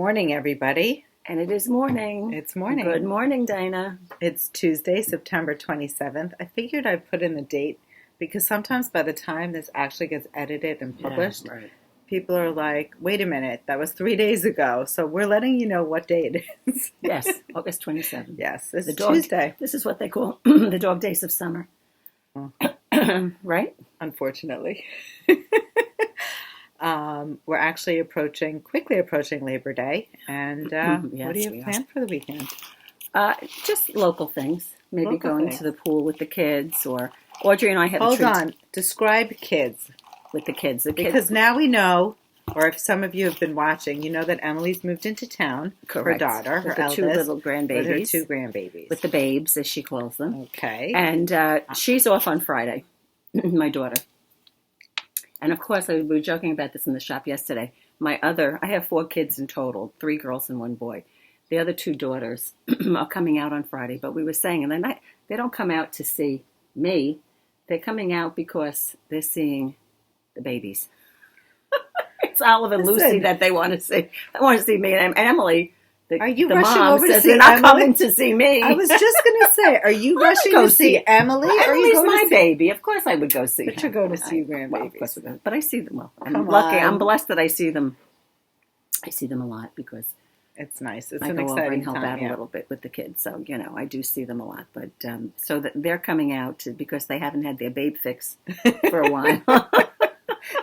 morning, everybody. And it is morning. It's morning. Good morning, Dinah. It's Tuesday, September 27th. I figured I'd put in the date because sometimes by the time this actually gets edited and published, people are like, wait a minute, that was 3 days ago. So we're letting you know what day it is. Yes, August 27th. Yes, it's Tuesday. This is what they call the dog days of summer. Oh. Right? Unfortunately. We're actually quickly approaching Labor Day. And yes, what do you have planned for the weekend? Just local things. Maybe going to the pool with the kids, or Audrey and I have Hold on. Describe kids. With the kids. Because now we know, or if some of you have been watching, you know that Emily's moved into town. Correct. Her daughter, her eldest. Two little grandbabies. With her two grandbabies. With the babes, as she calls them. Okay. And she's off on Friday, my daughter. And of course, we were joking about this in the shop yesterday. I have 4 kids in total, 3 girls and 1 boy. The other 2 daughters are coming out on Friday, but we were saying, and they don't come out to see me. They're coming out because they're seeing the babies. It's Olive and Lucy that they want to see. They want to see me and Emily. Are you the rushing mom over says to see they're not Emily? coming to see me. I was just going to say, are you rushing to see Emily? Well, or are you Emily's going my to see... baby. Of course I would go see But her. you're going to see grandbabies. Well, of course we're going. But I see them well. I'm lucky. I'm blessed that I see them. I see them a lot because it's nice. It's I an go over exciting and help time, out a little bit with the kids. So, I do see them a lot. But so that they're coming out because they haven't had their babe fix for a while.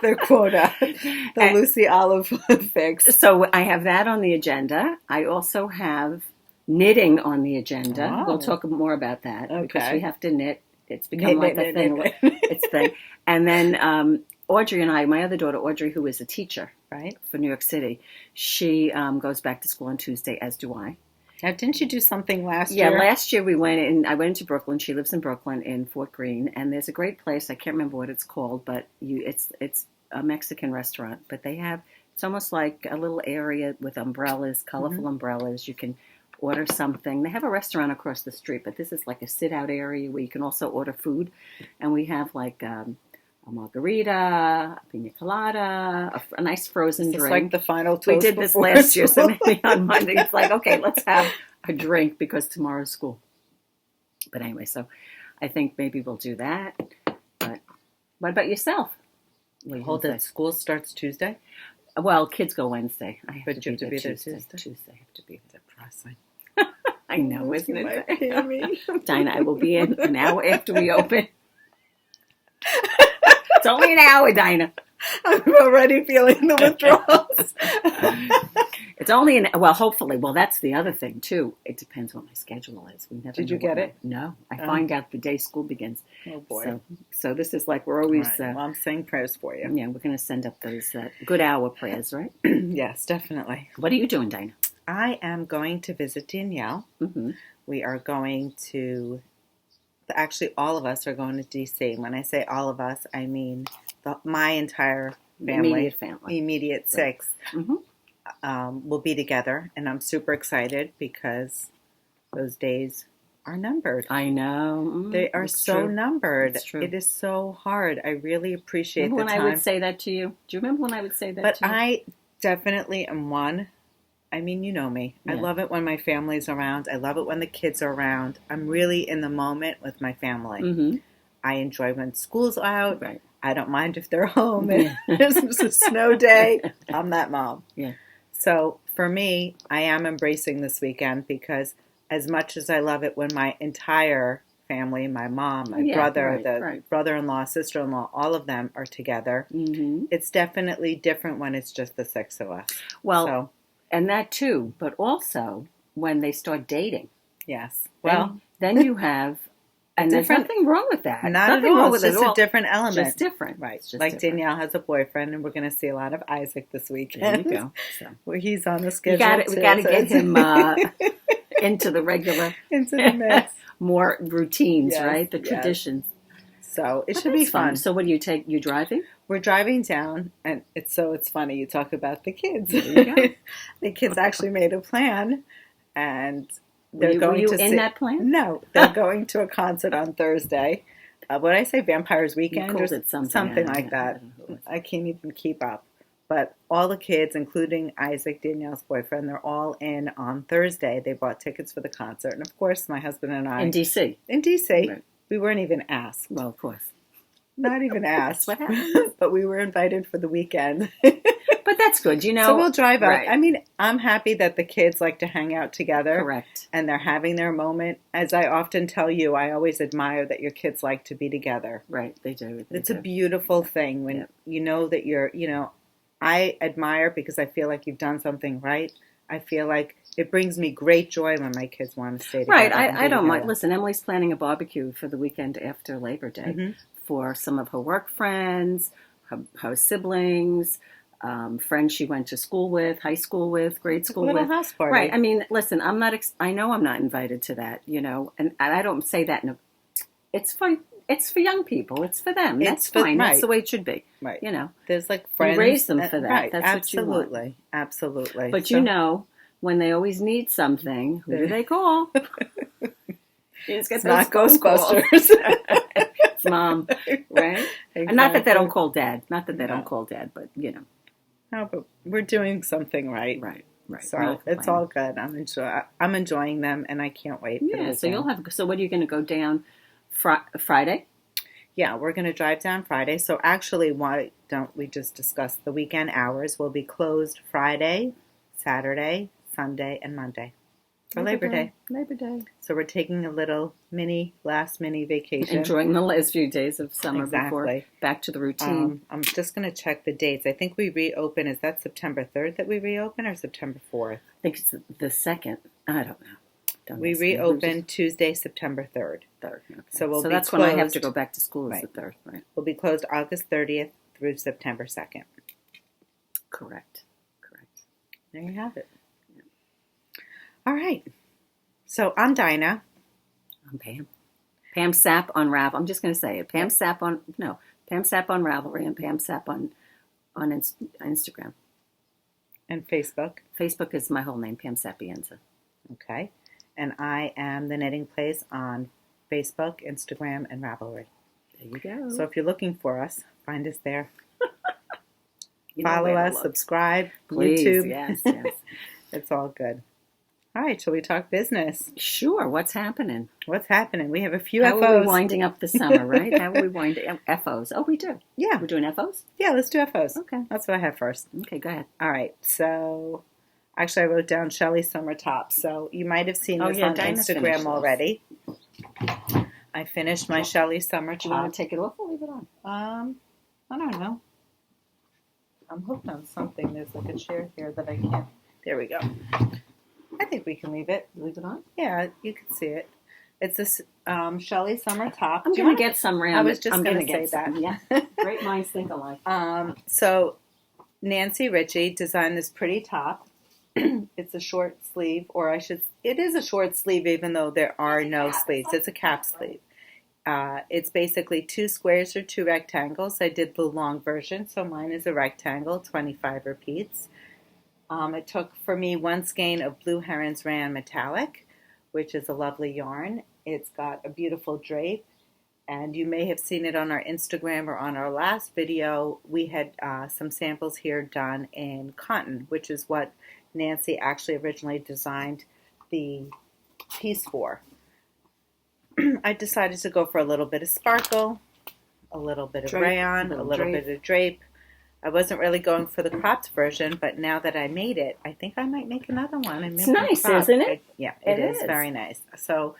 Their quota, the Lucy Olive fix. So I have that on the agenda. I also have knitting on the agenda. Oh. We'll talk more about that because we have to knit. It's become knit, a thing. It's a thing. And then Audrey and I, my other daughter Audrey, who is a teacher, right, for New York City, she goes back to school on Tuesday, as do I. Now, didn't you do something last year? Yeah, last year I went into Brooklyn. She lives in Brooklyn in Fort Greene, and there's a great place. I can't remember what it's called, but it's a Mexican restaurant. But it's almost like a little area with umbrellas, colorful umbrellas. You can order something. They have a restaurant across the street, but this is like a sit-out area where you can also order food. And we have like a margarita, a pina colada, a nice frozen drink. It's like the final toast. We did this last year, so maybe on Monday it's like, okay, let's have a drink because tomorrow's school. But anyway, so I think maybe we'll do that. But what about yourself? Hold it. School starts Tuesday? Well, kids go Wednesday. But you have to be there Tuesday. Tuesday, I have to be there. Depressing. I know, isn't it? Me. Dinah, I will be in an hour after we open. It's only an hour, Dinah. I'm already feeling the withdrawals. It's only hopefully. Well, that's the other thing, too. It depends what my schedule is. We never Did you get it? No. I find out the day school begins. Oh, boy. So this is like we're always... Right. Well, I'm saying prayers for you. Yeah, we're going to send up those good hour prayers, right? Yes, definitely. What are you doing, Dinah? I am going to visit Danielle. Mm-hmm. We are going to... Actually, all of us are going to D.C. When I say all of us, I mean my entire family. Immediate 6. Mm-hmm. Will be together. And I'm super excited because those days are numbered. I know. They are so numbered. It's true. It is so hard. I really appreciate the time. Remember when I would say that to you? Do you remember when I would say that to you? But I definitely am one. I mean, you know me. Yeah. I love it when my family's around. I love it when the kids are around. I'm really in the moment with my family. Mm-hmm. I enjoy when school's out. Right. I don't mind if they're home and it's a snow day. I'm that mom. Yeah. So for me, I am embracing this weekend because as much as I love it when my entire family, my mom, my brother, brother-in-law, sister-in-law, all of them are together, it's definitely different when it's just the 6 of us. Well, and that too, but also when they start dating. Yes. Well, then you have, and there's nothing wrong with that. Nothing wrong with it. It's just a different element. Just different. Right. Like Danielle has a boyfriend, and we're going to see a lot of Isaac this weekend. There you go. So. Well, he's on the schedule. We got to get him into the regular, into the mix. More routines, right? The traditions. So it should be fun. So what do you take? You driving? We're driving down, and it's funny. You talk about the kids. There you go. The kids actually made a plan, and were you in that plan? No, they're going to a concert on Thursday. What did I say? Vampires Weekend or something like that. I can't even keep up. But all the kids, including Isaac, Danielle's boyfriend, they're all in on Thursday. They bought tickets for the concert. And, of course, my husband and I... In D.C. In D.C. Right. We weren't even asked. Well, of course. Not even asked. That's what happens. But we were invited for the weekend. But that's good, you know. So we'll drive out. Right. I mean, I'm happy that the kids like to hang out together. Correct. And they're having their moment. As I often tell you, I always admire that your kids like to be together. Right, they do. It's a beautiful thing when you know that you're, I admire because I feel like you've done something right. I feel like it brings me great joy when my kids want to stay together. Right, I don't mind. Listen, Emily's planning a barbecue for the weekend after Labor Day for some of her work friends, her siblings, friends she went to school with, high school with, grade school with. House party. Right, I mean, listen, I'm not. I know I'm not invited to that, and I don't say that it's for young people. It's for them. That's fine. Right. That's the way it should be. Right. There's like friends. You raise them for that. Right. That's Absolutely. what you want. Absolutely. But when they always need something, who do they call? It's not Ghostbusters. It's Mom, right? Exactly. And not that they don't call Dad. Not that they don't call Dad, but No, but we're doing something right. Right. So it's all good. I'm enjoying them, and I can't wait. Yeah. So you'll have. So what are you going to go down Friday? Yeah, we're going to drive down Friday. So actually, why don't we just discuss the weekend hours? Will be closed Friday, Saturday, Sunday, and Monday for Labor Day. Labor Day. So we're taking a little last mini vacation. Enjoying the last few days of summer before back to the routine. I'm just going to check the dates. I think we reopen. Is that September 3rd that we reopen or September 4th? I think it's the 2nd. I don't know. We reopen Tuesday, September 3rd. Okay. So that's closed, when I have to go back to school is the 3rd, right? We'll be closed August 30th through September 2nd. Correct. There you have it. Yeah. All right. So I'm Dinah. I'm Pam. Pamsap on Ravel. I'm just going to say it. Pamsap on Ravelry and Pamsap on Instagram. And Facebook. Facebook is my whole name, Pam Sapienza. Okay. And I am The Knitting Place on Facebook, Instagram, and Ravelry. There you go. So if you're looking for us, find us there. Follow us, subscribe, please, YouTube. Yes. It's all good. All right, shall we talk business? Sure. What's happening? We have a few How FOs. How are we winding up the summer, right? How are we winding up FOs? Oh, we do. Yeah. We're doing FOs? Yeah, let's do FOs. Okay. That's what I have first. Okay, go ahead. All right, so actually I wrote down Shelly Summer tops. So you might have seen this on Instagram already. I finished my Shelly Summer top. Do you want to take it off or leave it on? I don't know. I'm hooked on something. There's like a chair here that I can't. There we go. I think we can leave it. Leave it on? Yeah, you can see it. It's this Shelly Summer top. I'm going to get some round. I was just going to say that. Yeah. Great minds think alike. So Nancy Ricci designed this pretty top. It's a short sleeve, it is a short sleeve even though there are no sleeves. It's a cap sleeve. It's basically 2 squares or 2 rectangles. I did the long version, so mine is a rectangle, 25 repeats. It took for me 1 skein of Blue Heron's Rayon Metallic, which is a lovely yarn. It's got a beautiful drape, and you may have seen it on our Instagram or on our last video. We had some samples here done in cotton, which is what Nancy actually originally designed the piece for. I decided to go for a little bit of sparkle, a little bit of rayon, a little bit of drape. I wasn't really going for the cropped version, but now that I made it, I think I might make another one. It's nice, isn't it? Yeah, it is very nice. So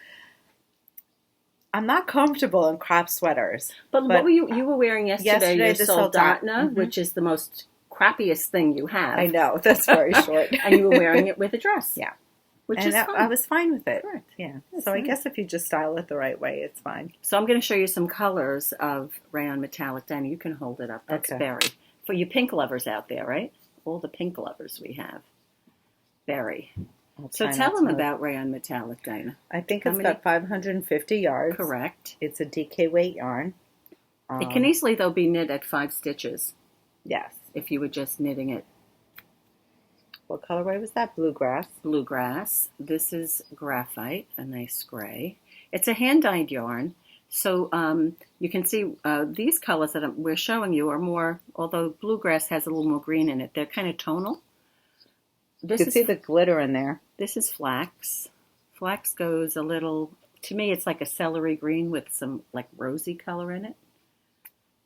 I'm not comfortable in cropped sweaters. But what were you were wearing yesterday? Your the Soldotna, which is the most crappiest thing you have. I know, that's very short. And you were wearing it with a dress. Yeah. Which is fine. I was fine with it. Correct. Yeah. That's so nice. I guess if you just style it the right way, it's fine. So I'm going to show you some colors of Rayon Metallic. Danny, you can hold it up. That's berry. For you pink lovers out there, right? All the pink lovers we have. Berry. So tell them about Rayon Metallic, Dinah. I think it's got 550 yards. Correct. It's a DK weight yarn. It can easily, though, be knit at 5 stitches. Yes. If you were just knitting it. What colorway was that? Bluegrass. Bluegrass. This is graphite, a nice gray. It's a hand-dyed yarn. So you can see these colors that we're showing you are more, although bluegrass has a little more green in it, they're kind of tonal. You can see the glitter in there. This is flax. Flax goes a little, to me it's like a celery green with some like rosy color in it.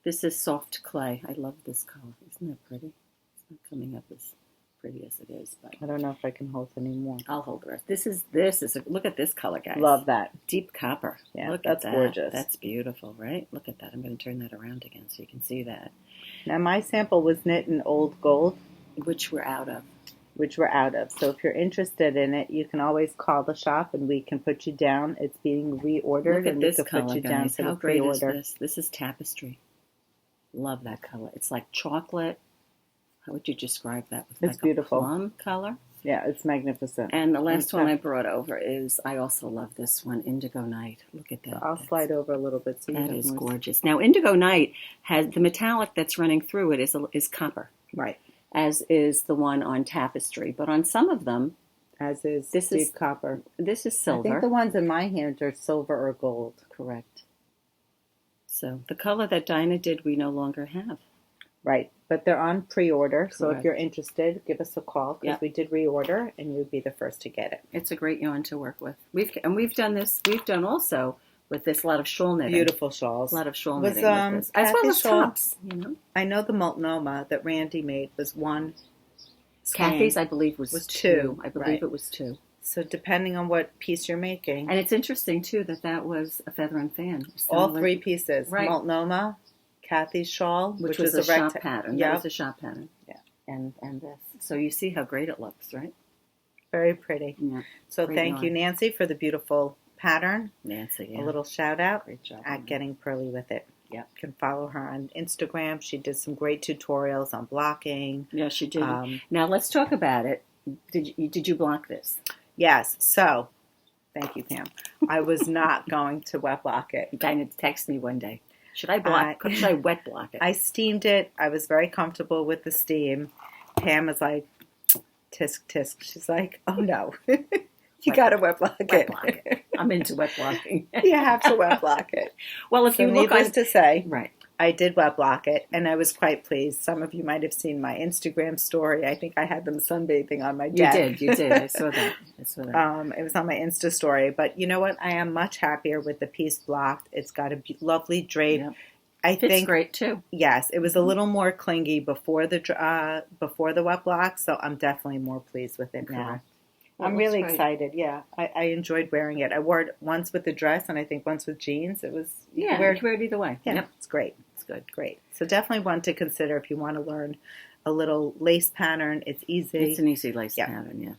This is soft clay. I love this color. Isn't that pretty? It's not coming up as pretty as it is, but I don't know if I can hold any more. I'll hold the rest. This is look at this color, guys. Love that. Deep copper. Yeah, look that's at that. gorgeous. That's beautiful, right? Look at that. I'm going to turn that around again so you can see that. Now my sample was knit in old gold, which we're out of. So if you're interested in it, you can always call the shop and we can put you down. It's being reordered. Look at and this we can color, put you guys. down for How the great pre-order. is this? This is tapestry. Love that color. It's like chocolate. How would you describe that? With It's like beautiful. A plum color. Yeah, it's magnificent. And the last one I brought over is, I also love this one, Indigo Night. Look at that. So I'll slide over a little bit. So that is gorgeous. Now, Indigo Night has the metallic that's running through it is copper. Right. As is the one on tapestry. But on some of them, as is this deep is copper. This is silver. I think the ones in my hand are silver or gold. Correct. So the color that Dinah did, we no longer have. Right, but they're on pre-order, Correct. so if you're interested, give us a call because Yep. we did reorder, and you'd be the first to get it. It's a great yarn to work with. We've done this. We've done also with this a lot of shawl knitting. Beautiful shawls. A lot of shawl Was, knitting with this, as well Kathy's as shawl? tops. You know, I know the Multnomah that Randy made was one. Kathy's, I believe, was two. I believe right. It was two. So depending on what piece you're making, And it's interesting too that was a feather and fan. all Similar- three pieces: Right. Multnomah, Kathy's shawl, which was a shop pattern. Yeah, That was a shop pattern. Yeah. And this. So you see how great it looks, right? very pretty. Yeah. So Great thank you, yarn. Nancy, for the beautiful pattern. Nancy, yeah. A little shout out Great job. at Getting Pearly with It. Yeah. You can follow her on Instagram. She did some great tutorials on blocking. Yeah, she did. Now let's talk about it. Did you block this? Yes. So, thank you, Pam. I was not going to wet block it. Dinah texted me one day. Should I block? Should I wet block it? I steamed it. I was very comfortable with the steam. Pam was like, tisk, tisk. She's like, oh, no. You got to wet block Wet block it. I'm into wet blocking. You have to wet block it. Well, if So you look needless on... to say, Right. I did wet block it, and I was quite pleased. Some of you might have seen my Instagram story. I think I had them sunbathing on my deck. You did. I saw that. It was on my Insta story. But you know what? I am much happier with the piece blocked. It's got a lovely drape. Yep. I Fits think great too. Yes, it was a little more clingy before the wet block, so I'm definitely more pleased with it now. I'm really excited. Yeah, I enjoyed wearing it. I wore it once with the dress, and I think once with jeans. It was You can wear it either way. Yeah, Yep. it's great. It's good, great. So definitely one to consider if you want to learn a little lace pattern. It's easy. It's an easy lace pattern. Yeah.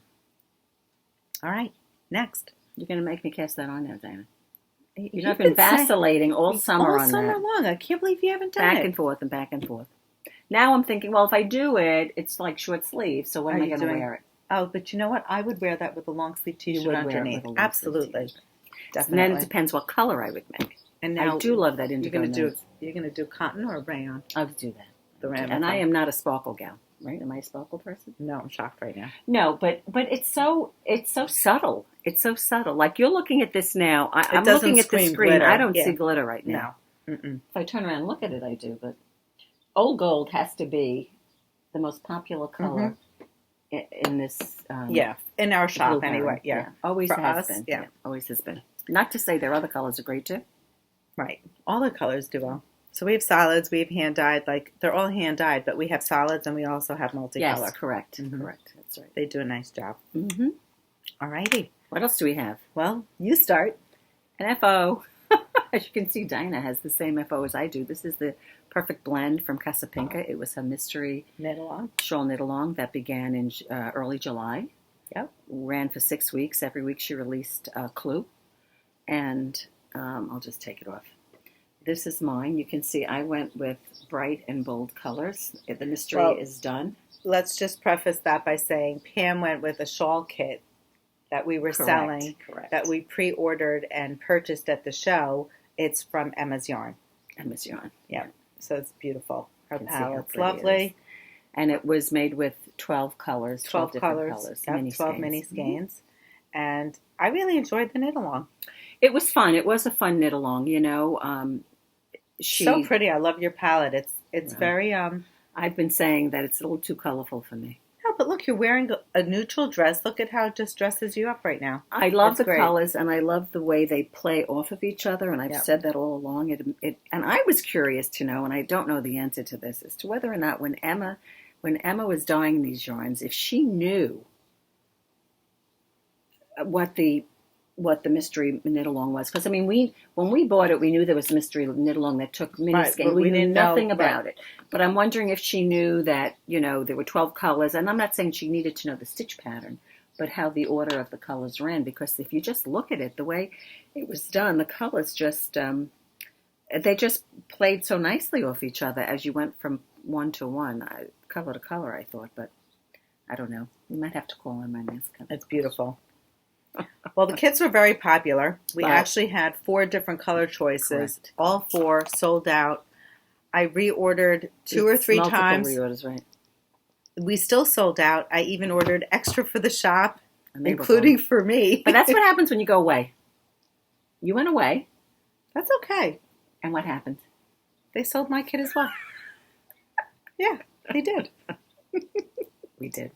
All right, next. You're going to make me cast that on now, Dinah. You've I've been vacillating all summer on that. All summer long. I can't believe you haven't done Back it. and forth and back and forth. Now I'm thinking, well, if I do it, it's like short sleeve, so when am I going to wear it? Oh, but you know what? I would wear that with a long sleeve t-shirt underneath. Absolutely. Definitely. And then it depends what color I would make. And now I do love that indigo. You're going to do cotton or rayon? I would do that. The rayon. And I am not a sparkle gal, right? Am I a sparkle person? No, I'm shocked right now. No, but it's so subtle. It's so subtle. Like you're looking at this now. I'm looking at the screen. Glitter. I don't see glitter right now. No. Mm-mm. If I turn around and look at it, I do. But old gold has to be the most popular color in this. In our shop blue anyway. pattern. Yeah, always For has us, been. yeah. Always has been. Not to say their other colors are great too. Right. All the colors do well. So we have solids, we have hand dyed. Like they're all hand dyed, but we have solids and we also have multicolor. Yes, correct. Mm-hmm. Correct. That's right. They do a nice job. Mm-hmm. All righty. What else do we have? Well, you start. An FO. As you can see, Dinah has the same FO as I do. This is the Perfect Blend from Casapinka. It was her mystery Knit along. shawl knit along that began in early July. Yep. Ran for 6 weeks. Every week she released a clue. And I'll just take it off. This is mine. You can see I went with bright and bold colors. The mystery is done. Let's just preface that by saying Pam went with a shawl kit that we were selling, that we pre-ordered and purchased at the show. It's from Emma's Yarn. Emma's Yarn. Yeah. So it's beautiful. Her palette's pretty lovely. And it was made with 12 colors. 12 colors. colors. Yep, Mini 12 skeins. mini skeins. And I really enjoyed the knit along. It was fun. It was a fun knit along, you know. So pretty. I love your palette. It's very I've been saying that it's a little too colorful for me. No, but look, you're wearing a neutral dress. Look at how it just dresses you up right now. I love the colors, and I love the way they play off of each other, and I've said that all along. And I was curious to know, and I don't know the answer to this, as to whether or not when Emma was dyeing these yarns, if she knew what the mystery knit along was. Because I mean, when we bought it, we knew there was a mystery knit along that took mini skein. We knew nothing about it. But I'm wondering if she knew that, you know, there were 12 colors, and I'm not saying she needed to know the stitch pattern, but how the order of the colors ran. Because if you just look at it, the way it was done, the colors just they just played so nicely off each other as you went from one to one, color to color. I thought, but I don't know. You might have to call on my mascot. It's beautiful. Well, the kits were very popular. We actually had 4 different color choices. Correct. All 4 sold out. I reordered 2 or 3 times. Reorders, right? We still sold out. I even ordered extra for the shop, including for me. But that's what happens when you go away. You went away. That's okay. And what happened? They sold my kit as well. Yeah, they did. We did.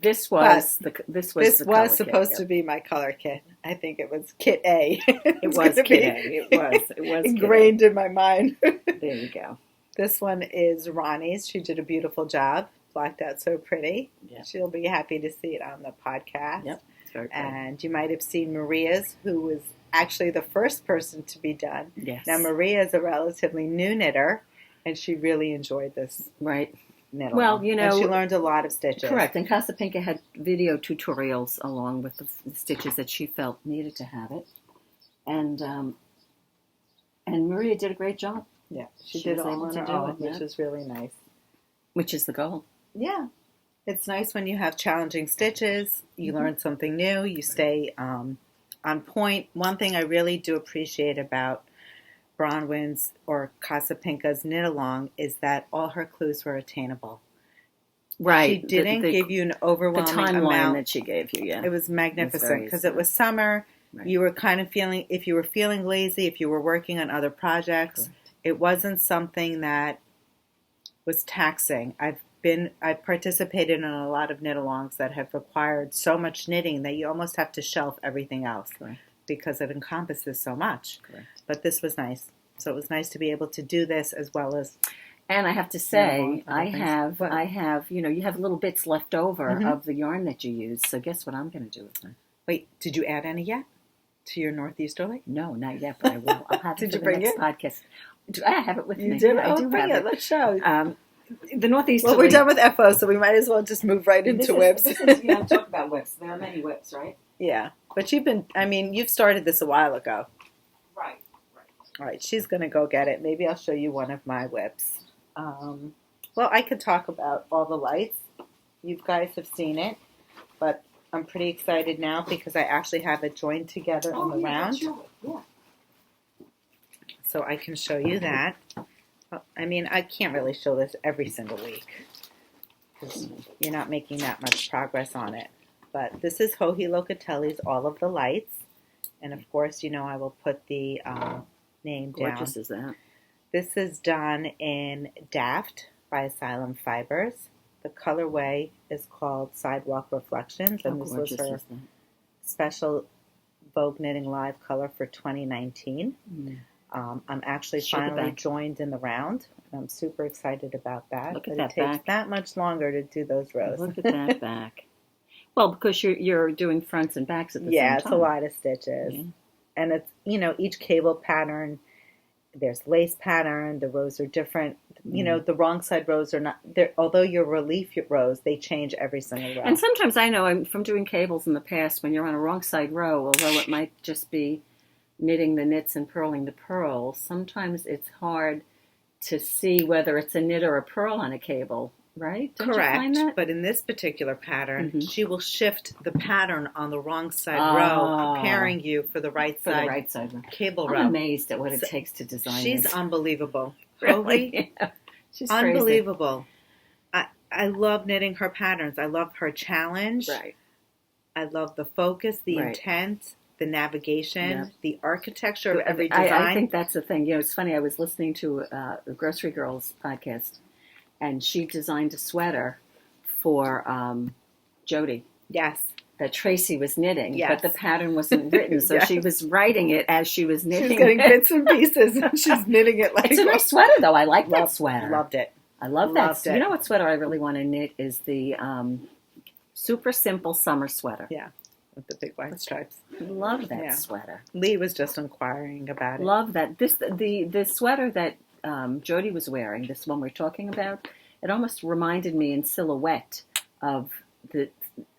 This was supposed to be my color kit. I think it was Kit A. It was Kit A. It was ingrained in my mind. There you go. This one is Ronnie's. She did a beautiful job. Blacked out so pretty. Yep. She'll be happy to see it on the podcast. Yep. It's very pretty. And you might have seen Maria's, who was actually the first person to be done. Yes. Now Maria is a relatively new knitter, and she really enjoyed this. Right. Knit well, along. You know, and she learned a lot of stitches. Correct. And Casapinka had video tutorials along with the stitches that she felt needed to have it, and Maria did a great job. Yeah, she did all on her own, which is really nice. Which is the goal. Yeah, it's nice when you have challenging stitches. You learn something new. You stay on point. One thing I really do appreciate about Bronwyn's or Casapinka's knit along is that all her clues were attainable. Right. She didn't give you an overwhelming timeline that she gave you. Yeah, it was magnificent because it was summer. Right. You were kind of feeling, if you were feeling lazy, if you were working on other projects, correct. It wasn't something that was taxing. I've participated in a lot of knit alongs that have required so much knitting that you almost have to shelf everything else. Correct. Because it encompasses so much. Correct. But this was nice. So it was nice to be able to do this as well as. And I have to say, I have, you know, you have little bits left over of the yarn that you use. So guess what I'm going to do with them? Wait, did you add any yet to your Northeasterly? No, not yet, but I will. I'll have it for the next podcast. I have it with me. You did? I do bring have it. Let's show. The Northeasterly. Well, we're done with FO, so we might as well just move right into whips. Talk about whips. There are many whips, right? Yeah. But you've started this a while ago. Right. All right, she's going to go get it. Maybe I'll show you one of my whips. Well, I could talk about all the lights. You guys have seen it, but I'm pretty excited now because I actually have it joined together on the round. Yeah. So I can show you that. I mean, I can't really show this every single week because you're not making that much progress on it. But this is Locatelli's All of the Lights. And of course, you know, I will put the name down. Gorgeous is that? This is done in Daft by Asylum Fibers. The colorway is called Sidewalk Reflections. And this was her special Vogue Knitting Live color for 2019. I'm actually finally joined in the round. And I'm super excited about that. Look at that back. It takes that much longer to do those rows. Look at that back. Well, because you're doing fronts and backs at the same time. Yeah, it's a lot of stitches. Yeah. And it's, you know, each cable pattern, there's lace pattern, the rows are different. You know, the wrong side rows are not, although your relief rows, they change every single row. And sometimes I know from doing cables in the past, when you're on a wrong side row, although it might just be knitting the knits and purling the purls, sometimes it's hard to see whether it's a knit or a purl on a cable. Right? Don't Correct. You find that? But in this particular pattern, she will shift the pattern on the wrong side row, preparing you for the right side cable row. I'm amazed at what it takes to design She's this. Unbelievable. Really? Yeah. She's unbelievable. I love knitting her patterns. I love her challenge. Right. I love the focus, the intent. the navigation, Yeah. the architecture of every design. I think that's the thing. It's funny. I was listening to the Grocery Girls podcast, and she designed a sweater for Jody. Yes. That Tracy was knitting, yes. but the pattern wasn't written, so she was writing it as she was knitting. She's getting bits and pieces, and she's knitting it like. It's a nice sweater, though. I like that sweater. Loved it. I love that. You know what sweater I really want to knit is the super simple summer sweater. Yeah, with the big white stripes. Love that sweater. Lee was just inquiring about it. Love that. The sweater that Jody was wearing, this one we're talking about, it almost reminded me in silhouette of the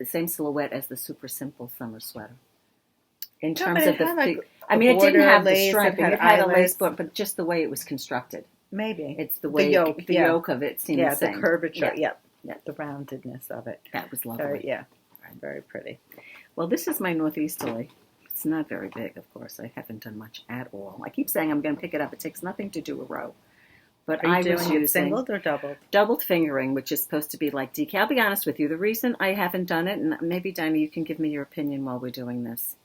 same silhouette as the super simple summer sweater. In terms of it didn't have the striping. It had a lace, but just the way it was constructed. Maybe it's the way the yoke of it seemed the same. The curvature. Yeah, the roundedness of it. That was lovely. Very pretty. Well, this is my Northeasterly. It's not very big, of course. I haven't done much at all. I keep saying I'm going to pick it up. It takes nothing to do a row. But I was using singled or doubled? Doubled fingering, which is supposed to be like DK. I'll be honest with you. The reason I haven't done it, and maybe, Dinah, you can give me your opinion while we're doing this.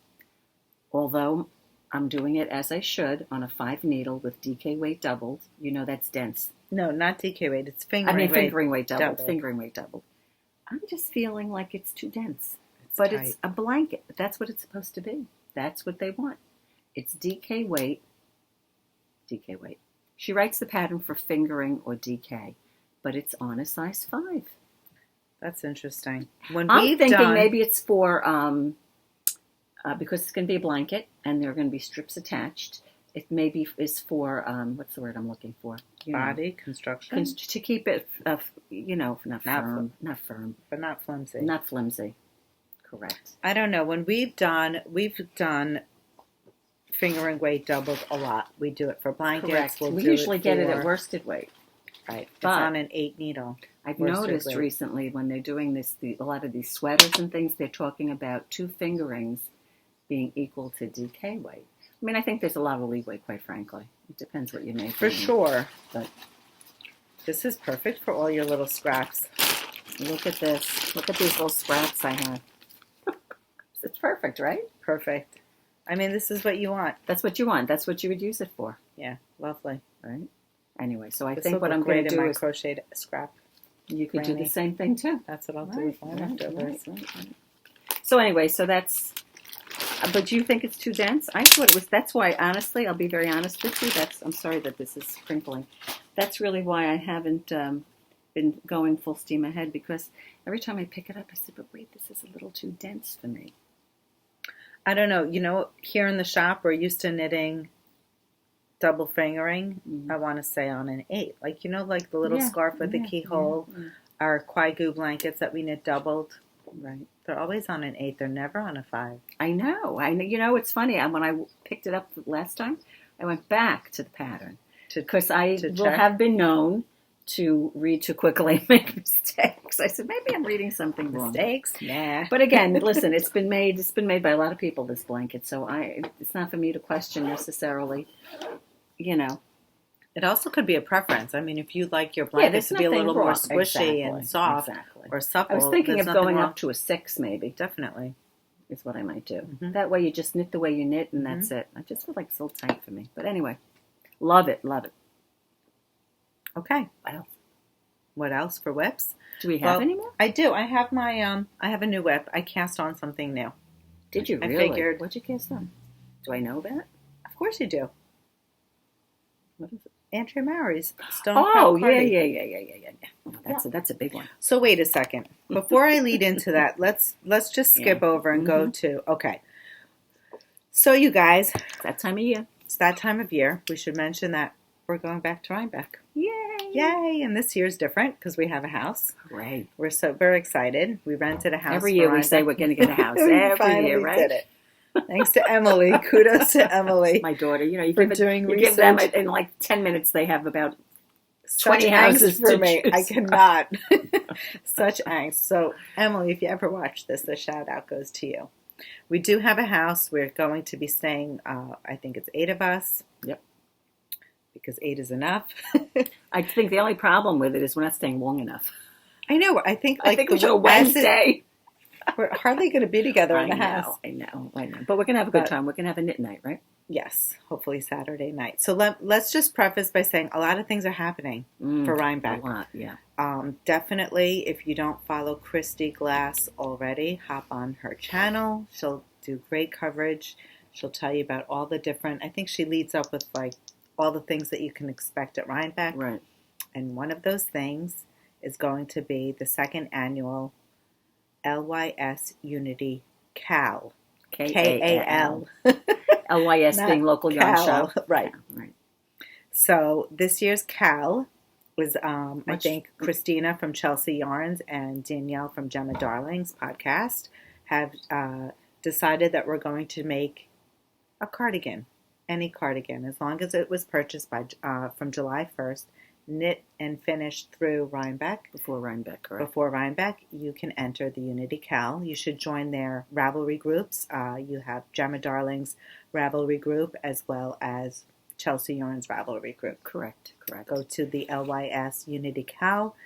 Although I'm doing it as I should on a 5 needle with DK weight doubled. You know that's dense. No, not DK weight. It's fingering weight. Fingering weight doubled. Fingering weight doubled. I'm just feeling like it's too dense. But it's a blanket. That's what it's supposed to be. That's what they want. It's DK weight. DK weight. She writes the pattern for fingering or DK, but it's on a size 5. That's interesting. I'm thinking maybe it's for, because it's going to be a blanket and there are going to be strips attached. It maybe is for, what's the word I'm looking for? Body construction? To keep it, not firm. But not flimsy. Not flimsy. Correct. I don't know. When we've done fingering weight doubled a lot. We do it for blankets. Correct. We usually get it at worsted weight. Right. It's on an 8 needle. I've noticed recently when they're doing this, a lot of these sweaters and things, they're talking about 2 fingerings being equal to DK weight. I mean, I think there's a lot of leeway, quite frankly. It depends what you make. For sure. But this is perfect for all your little scraps. Look at this. Look at these little scraps I have. It's perfect, right? Perfect. I mean, this is what you want. That's what you want. That's what you would use it for. Yeah, lovely. Right? Anyway, so I think what I'm going to do is crocheted scrap. You could do the same thing too. That's what I'll do with my leftovers. Right. So anyway, that's. But do you think it's too dense? I thought it was. That's why, honestly, I'll be very honest with you. I'm sorry that this is crinkling. That's really why I haven't been going full steam ahead, because every time I pick it up, I said, "But wait, this is a little too dense for me." I don't know. You know, here in the shop, we're used to knitting double fingering. Mm-hmm. I want to say on an 8, like like the little scarf with the keyhole. Yeah. Our Kwai-Goo blankets that we knit doubled. Right. They're always on an 8. They're never on a 5. I know. It's funny. When I picked it up last time, I went back to the pattern because I will have been known to read too quickly and make mistakes. I said, maybe I'm reading something wrong. Mistakes? Nah. But again, listen, it's been made by a lot of people, this blanket, so it's not for me to question necessarily, It also could be a preference. I mean, if you like your blanket to be a little more squishy and soft or supple. I was thinking of going up to a 6 maybe. Definitely. Is what I might do. Mm-hmm. That way you just knit the way you knit and that's it. I just feel like it's a little tight for me. But anyway, love it. Okay. What else? What else for whips? Do we have any more? I do. I have my I have a new whip. I cast on something new. Did you really? I figured. What'd you cast on? Do I know that? Of course you do. What is it? Andrea Mowry's Stonecrop. Oh, Cardi. yeah. No, that's a big one. So wait a second. Before I lead into that, let's just skip over and go to So you guys, it's that time of year. It's that time of year. We should mention that we're going back to Rhinebeck. Yay! And this year's different because we have a house. Great. We're so very excited. We rented a house. Every year we say we're going to get a house. Every year, right? Did it. Thanks to Emily. Kudos to Emily. My daughter. You give them in like 10 minutes. They have about 20 Such houses for me. Choose. I cannot. Such angst. So, Emily, if you ever watch this, the shout out goes to you. We do have a house. We're going to be staying, I think it's 8 of us. Yep. Because 8 is enough. I think the only problem with it is we're not staying long enough. I know. I think we should Wednesday. We're hardly going to be together in the house. I know. But we're going to have a good time. We're going to have a knit night, right? Yes, hopefully Saturday night. So let's just preface by saying a lot of things are happening for Rhinebeck. A lot, yeah. Definitely, if you don't follow Christy Glass already, hop on her channel. She'll do great coverage. She'll tell you about all the different, I think she leads up with like all the things that you can expect at Rhinebeck. Right. And one of those things is going to be the second annual LYS Unity KAL. KAL. LYS being local yarn shop. Right. Yeah, right. So this year's KAL was, I think, Christina from Chelsea Yarns and Danielle from Gemma Darling's podcast have decided that we're going to make a cardigan, any cardigan, as long as it was purchased by from July 1st, knit and finished through Rhinebeck. Before Rhinebeck, correct. Before Rhinebeck, you can enter the Unity KAL. You should join their Ravelry groups. You have Gemma Darling's Ravelry group as well as Chelsea Yarn's Ravelry group. Correct. Go to the LYS Unity KAL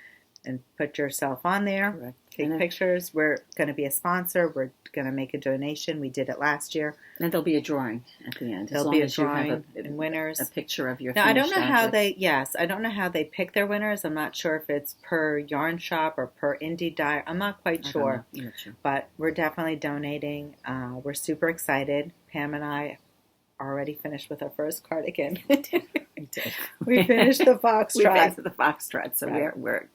and put yourself on there. Correct. Take pictures. We're going to be a sponsor. We're going to make a donation. We did it last year. And there'll be a drawing at the end. There'll be a drawing and winners. A picture of your. Now I don't know how they. Yes, I don't know how they pick their winners. I'm not sure if it's per yarn shop or per indie dye. I'm not quite sure. I'm not sure. But we're definitely donating. We're super excited. Pam and I already finished with our first cardigan. We did. We finished the foxtrot. We finished the foxtrot. So right. we're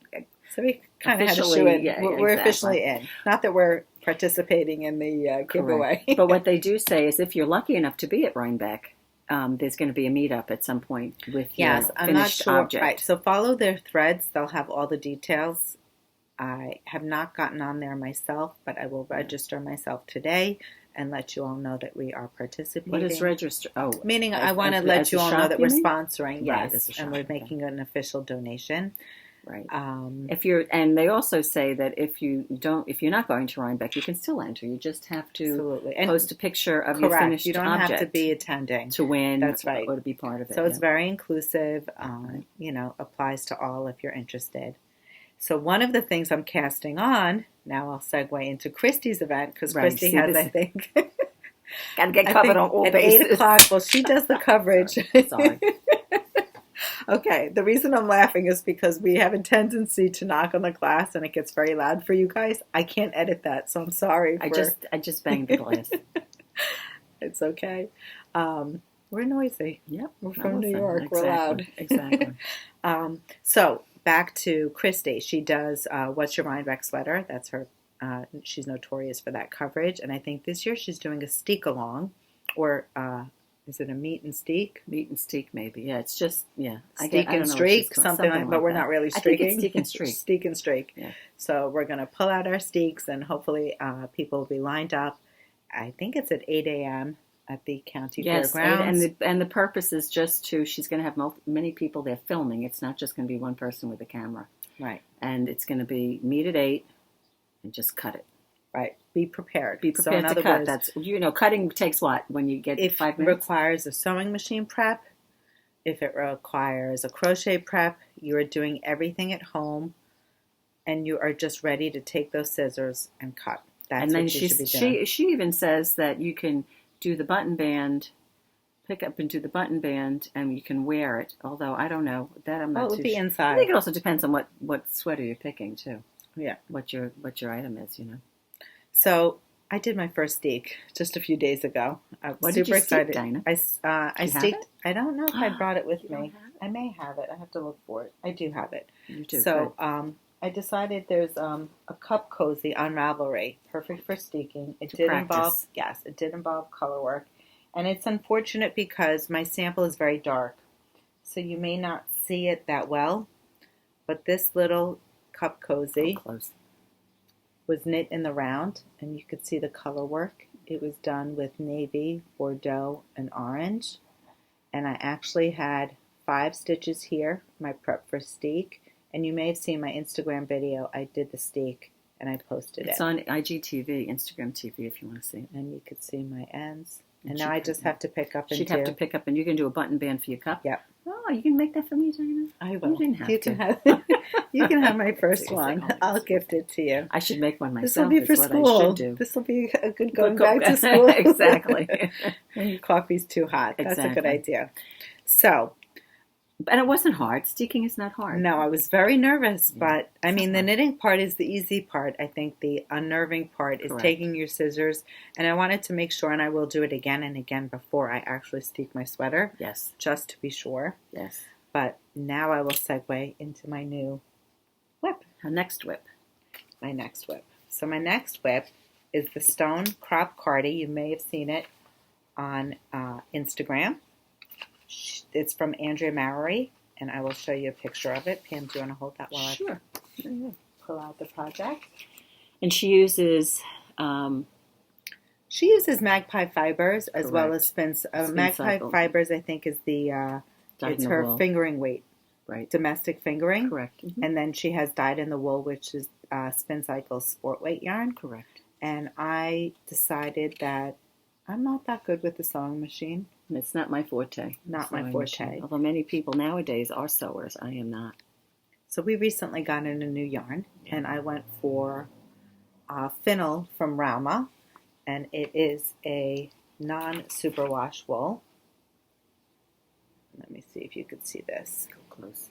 So we kind of had to shoe in. Yeah, we're officially in. Not that we're participating in the giveaway. But what they do say is if you're lucky enough to be at Rhinebeck, there's going to be a meetup at some point with your I'm finished not sure. object. Right. So follow their threads. They'll have all the details. I have not gotten on there myself, but I will register myself today and let you all know that we are participating. What is register? Oh, meaning I want to let you all know that we're sponsoring. Right, yes, and we're making an official donation. Right. And they also say that if you're not going to Rhinebeck, you can still enter. You just have to post a picture of your finished object. You don't have to be attending to win. That's right. Or to be part of it. So it's very inclusive. Applies to all if you're interested. So one of the things I'm casting on, now I'll segue into Christy's event, because Christy has, I think... Got to get covered on all at bases. 8 o'clock, well, she does the coverage. Sorry. Okay, the reason I'm laughing is because we have a tendency to knock on the glass and it gets very loud for you guys. I can't edit that, so I'm sorry. I just banged the glass. It's okay. We're noisy. Yep. We're from New York. Exactly. We're loud. Exactly. So back to Christy. She does What's Your Rhinebeck Sweater. That's her. She's notorious for that coverage. And I think this year she's doing a Steek along, or is it a meet and Steek? Meet and Steek, maybe. Yeah, it's just, yeah. Steek and Streak, something like that. But we're not really streaking. I think it's Steek and Streak. Steek and Streak. Yeah. So we're going to pull out our Steeks, and hopefully people will be lined up. I think it's at 8 a.m. at the county fairgrounds. Yes, and the purpose is just she's going to have many people there filming. It's not just going to be one person with a camera. Right. And it's going to be meet at 8 and just cut it. Right. Be prepared. Be prepared to cut. That's cutting takes what when you get 5 minutes. If it requires a sewing machine prep, if it requires a crochet prep, you are doing everything at home, and you are just ready to take those scissors and cut. That's what you should be doing. She even says that you can do the button band, pick up and do the button band, and you can wear it. Although I don't know that I'm not. It would be inside. I think it also depends on what sweater you're picking too. Yeah. What your item is, So I did my first Steek just a few days ago. I was super excited. Dinah? I steeked. I don't know if I brought it with me. I may have it. I have to look for it. I do have it. You do. So I decided there's a cup cozy on Ravelry, perfect for steeking. It did involve color work, and it's unfortunate because my sample is very dark, so you may not see it that well. But this little cup cozy was knit in the round, and you could see the color work. It was done with navy, bordeaux, and orange, and I actually had 5 stitches here, my prep for Steek. And you may have seen my Instagram video. I did the Steek, and I posted it. It's on IGTV, Instagram TV, if you want to see it. And you could see my ends. And now I just have to pick up and She'd have to pick up, and you can do a button band for your cup? Yep. Oh, Oh, you can make that for me, Dana? I will. You didn't have you to. Can have, you can have my first one. I'll gift it to you. I should make one myself. This will be for school. I should do. This will be a good going back to school. Exactly. When your coffee's too hot. That's Exactly. a good idea. So. And it wasn't hard. Steeking is not hard. No, I was very nervous, but I mean, the hard. knitting part is the easy part. I think the unnerving part is taking your scissors, and I wanted to make sure, and I will do it again and again before I actually steek my sweater. Yes. Just to be sure. Yes. But now I will segue into my new whip. Our next whip. My next whip. So my next whip is the Stonecrop Cardi. You may have seen it on Instagram. It's from Andrea Mowry, and I will show you a picture of it. Pam, do you want to hold that while Sure. I pull out the project? And she uses... magpie fibers as well as magpie fibers. I think is it's her fingering weight, right? Domestic fingering, correct. Mm-hmm. And then she has dyed in the wool, which is Spincycle sport weight yarn, correct. And I decided that I'm not that good with the sewing machine. It's not my forte. Not my forte. Machine. Although many people nowadays are sewers, I am not. So we recently got in a new yarn, and I went for Fennel from Rauma, and it is a non-superwash wool. Let me see if you could see this. Go close.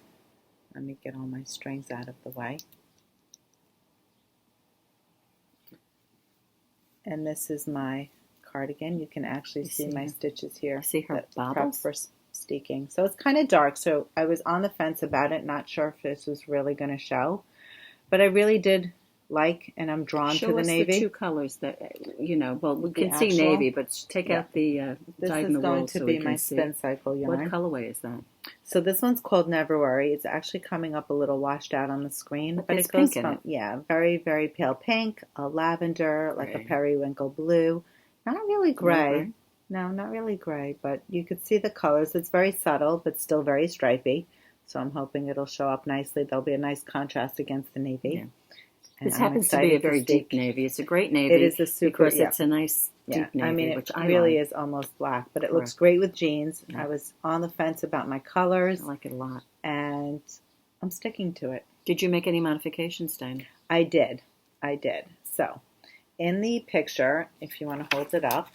Let me get all my strings out of the way. And this is my cardigan. You can actually see my stitches here. I see her bobbles for steeking. So it's kind of dark. So I was on the fence about it, not sure if this was really going to show, but I really did like, and I'm drawn to the navy. The two colors that Well, we can see navy, but take out the dyed in the wool. This is going to be my Spincycle yarn. What colorway is that? So this one's called Never Worry. It's actually coming up a little washed out on the screen, but it goes from very, very pale pink, a lavender, like a periwinkle blue. Not really gray. No, not really gray, but you could see the colors. It's very subtle, but still very stripy. So I'm hoping it'll show up nicely. There'll be a nice contrast against the navy. Yeah. This happens to be a very deep navy. It's a great navy. It is a super, because it's a nice deep navy, I mean, which it really is almost black, but it looks great with jeans. Yeah. I was on the fence about my colors. I like it a lot. And I'm sticking to it. Did you make any modifications, Stein? I did. So, in the picture, if you want to hold it up,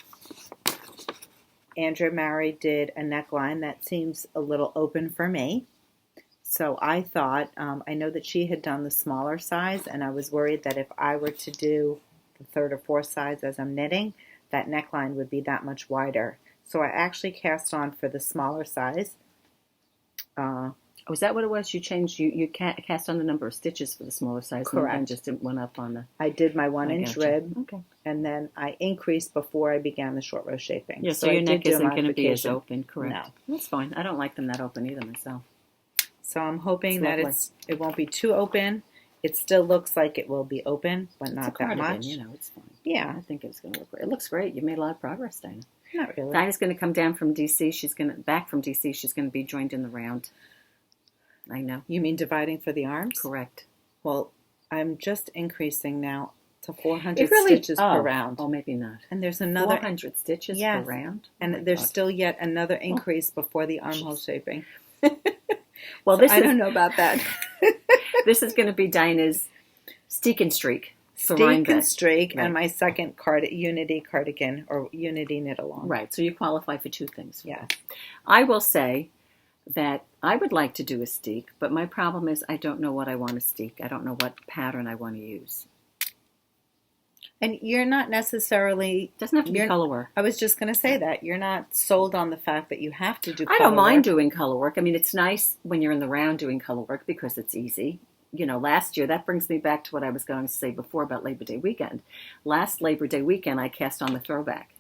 Andrea Mowry did a neckline that seems a little open for me. So I thought, I know that she had done the smaller size, and I was worried that if I were to do the third or fourth size as I'm knitting, that neckline would be that much wider. So I actually cast on for the smaller size. Was that what it was? You changed, you cast on the number of stitches for the smaller size. Correct. And just went up on the... I did my 1-inch rib. Okay. And then I increased before I began the short row shaping. Yeah, so your neck isn't going to be as open, correct? No. That's fine. I don't like them that open either myself. So I'm hoping that it won't be too open. It still looks like it will be open, but not that much. It's fine. Yeah. I think it's going to look great. It looks great. You made a lot of progress, Dinah. Not really. Dinah's going to come down from D.C. Back from D.C. She's going to be joined in the round. I know. You mean dividing for the arms? Correct. Well, I'm just increasing now to 400 stitches per round. Oh, maybe not. And there's another 400 stitches per round. And there's still yet another increase before the armhole shaping. Well, I don't know about that. This is going to be Dinah's Steek and Streak. Steek and Streak, and my second Unity cardigan, or Unity knit along. Right, so you qualify for two things. Yeah. I will say that I would like to do a steek, but my problem is I don't know what I want to steek. I don't know what pattern I want to use. And you're not necessarily... Doesn't have to be color work. I was just going to say that. You're not sold on the fact that you have to do color work. I don't mind doing color work. I mean, it's nice when you're in the round doing color work because it's easy. Last year, that brings me back to what I was going to say before about Labor Day weekend. Last Labor Day weekend, I cast on the throwback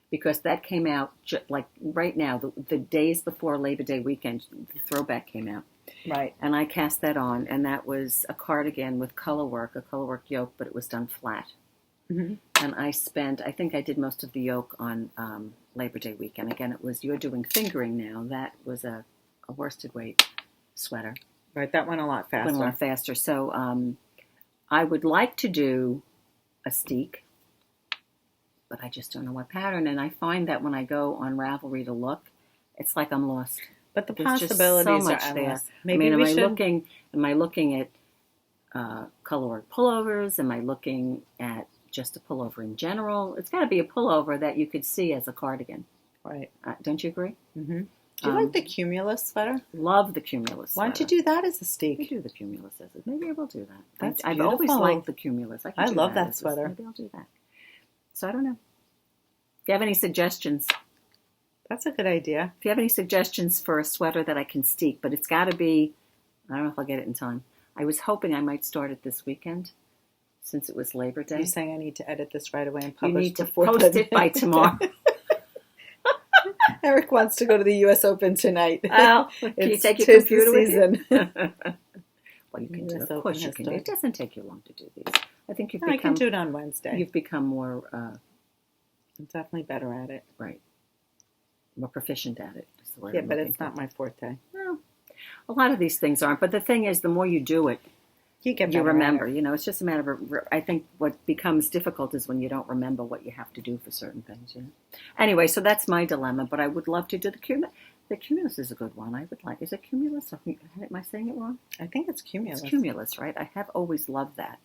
because that came out like right now, the days before Labor Day weekend, the throwback came out. Right. And I cast that on, and that was a cardigan with color work, a color work yoke, but it was done flat. Mm-hmm. And I think I did most of the yoke on Labor Day weekend. Again, it was, you're doing fingering now. That was a worsted weight sweater. Right, that went a lot faster. So I would like to do a steek, but I just don't know what pattern. And I find that when I go on Ravelry to look, it's like I'm lost. But the There's just possibilities so much are there. endless. Maybe am we I should... looking at color work pullovers? Am I looking at just a pullover in general? It's got to be a pullover that you could see as a cardigan. Right. Don't you agree? Mm-hmm. Do you like the Cumulus sweater? Love the Cumulus sweater. Why don't you do that as a Steek? I do the Cumulus as it. Maybe I will do that. I've always liked the Cumulus. I love that sweater. Maybe I'll do that. So I don't know. If you have any suggestions... That's a good idea. If you have any suggestions for a sweater that I can steek, but it's got to be, I don't know if I'll get it in time. I was hoping I might start it this weekend, since it was Labor Day. You're saying I need to edit this right away and You publish need to before post it by tomorrow. Eric wants to go to the U.S. Open tonight. Well, can you take your computer with you? Well, you can do it. Of course you can do it. It doesn't take you long to do these. I think I can do it on Wednesday. You've become more... I'm definitely better at it. Right. More proficient at it. Yeah, but it's not my forte. No. A lot of these things aren't. But the thing is, the more you do it, you remember. You know, it's just a matter of... I think what becomes difficult is when you don't remember what you have to do for certain things. You know? Anyway, so that's my dilemma. But I would love to do the Cumulus. The Cumulus is a good one. I would like... Is it Cumulus? Am I saying it wrong? I think it's Cumulus. It's Cumulus, right? I have always loved that.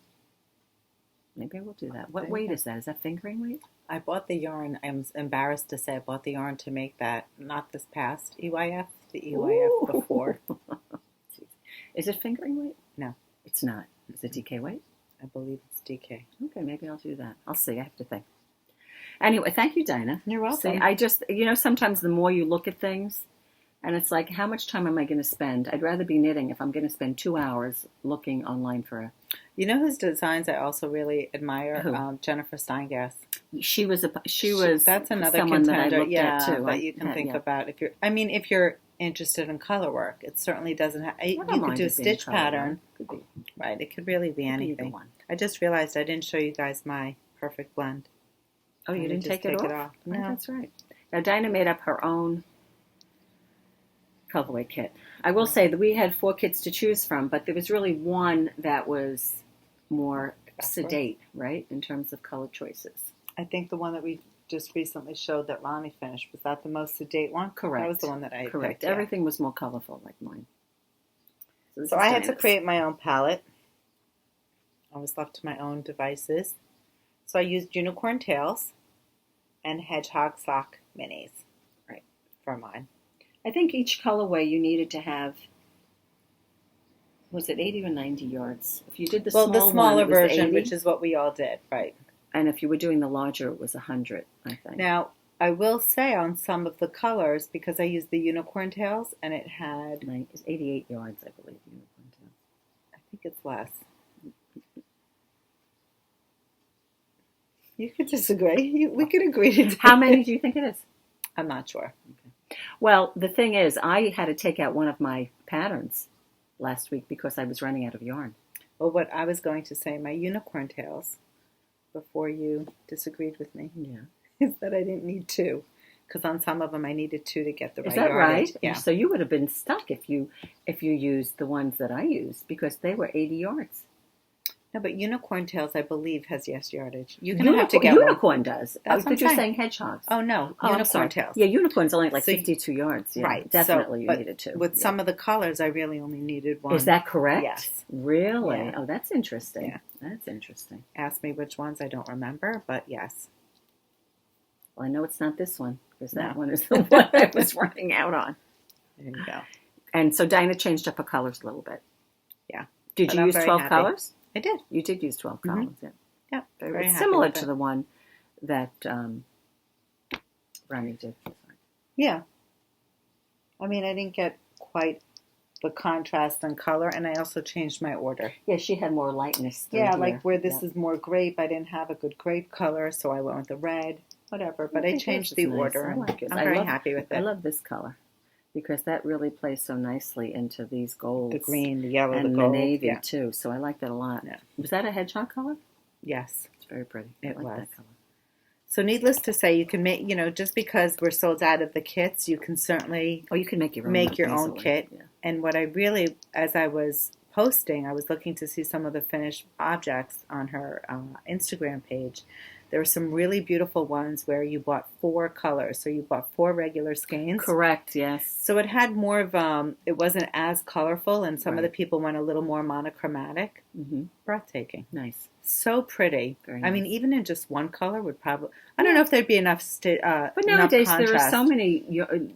Maybe I will do that. What weight is that? Is that fingering weight? I bought the yarn. I'm embarrassed to say I bought the yarn to make that. Not this past EYF, the EYF before. Is it fingering weight? No. It's not. Is it DK weight? I believe it's DK. Okay, maybe I'll do that. I'll see. I have to think. Anyway, thank you, Dinah. You're welcome. See, I just, sometimes the more you look at things, and it's like, how much time am I going to spend? I'd rather be knitting if I'm going to spend 2 hours looking online for a... You know whose designs I also really admire? Who? Jennifer Steingass. She was. That's another someone contender. That I looked at too. That you can think about if you're interested in color work. It certainly doesn't have. You could do a stitch pattern. Could be. Right. It could really be anything. I just realized I didn't show you guys my perfect blend. Oh, you didn't take it off? No, that's right. Now Dinah made up her own colorway kit. I will say that we had 4 kits to choose from, but there was really one that was more sedate, right, in terms of color choices. I think the one that we just recently showed that Ronnie finished, was that the most sedate one? Correct. That was the one that I Correct. picked, yeah. Everything was more colorful like mine. So I had to create my own palette. I was left to my own devices. So I used Unicorn Tails and Hedgehog Sock Minis, right, for mine. I think each colorway you needed to have, was it 80 or 90 yards? If you did the smaller version, 80, which is what we all did, right. And if you were doing the larger, it was 100, I think. Now, I will say on some of the colors, because I used the Unicorn Tails, and it had... It's 88 yards, I believe, Unicorn Tails. I think it's less. You could disagree. We could agree to How many do you think it is? I'm not sure. Okay. Well, the thing is, I had to take out one of my patterns last week because I was running out of yarn. Well, what I was going to say, my Unicorn Tails, before you disagreed with me, is that I didn't need 2. Because on some of them I needed 2 to get the right yardage. Is that right? Yeah. So you would have been stuck if you used the ones that I used because they were 80 yards. No, but Unicorn Tails, I believe, has yardage. You're going to have to get Unicorn does. That's what you're saying hedgehogs. Oh, no. Unicorn Tails. Yeah, Unicorn's only like 52 yards. Yeah, right. Definitely you needed 2. With some of the colors, I really only needed 1. Is that correct? Yes. Really? Yeah. Oh, that's interesting. Yeah. That's interesting. Ask me which ones, I don't remember, but yes. Well, I know it's not this one because that one is the one I was running out on. There you go. And so Dinah changed up her colors a little bit. Yeah. Did you use 12 colors? I did. You did use 12 colors, yeah. Yeah. It's similar to the one that Ronnie did. Yeah. I mean, I didn't get quite the contrast and color, and I also changed my order. Yeah, she had more lightness. Yeah, like where this is more grape, I didn't have a good grape color, so I went with the red, whatever. But I changed the order. I like it. I'm very happy with it. I love this color because that really plays so nicely into these golds. The green, the yellow, and the gold. the navy, too. So I like that a lot. Yeah. Was that a hedgehog color? Yes. It's very pretty. It I like was. that color. So needless to say, you can make, just because we're sold out of the kits, you can certainly... Oh, you can make your own kit. Yeah. And what I really, as I was posting, I was looking to see some of the finished objects on her Instagram page. There were some really beautiful ones where you bought 4 colors. So you bought 4 regular skeins. Correct, yes. So it had more of, it wasn't as colorful, and some of the Right. people went a little more monochromatic. Mm-hmm. Breathtaking. Nice. So pretty. Very I mean, nice. even in just one color would probably, I don't know if there'd be enough But nowadays enough there are contrast. so many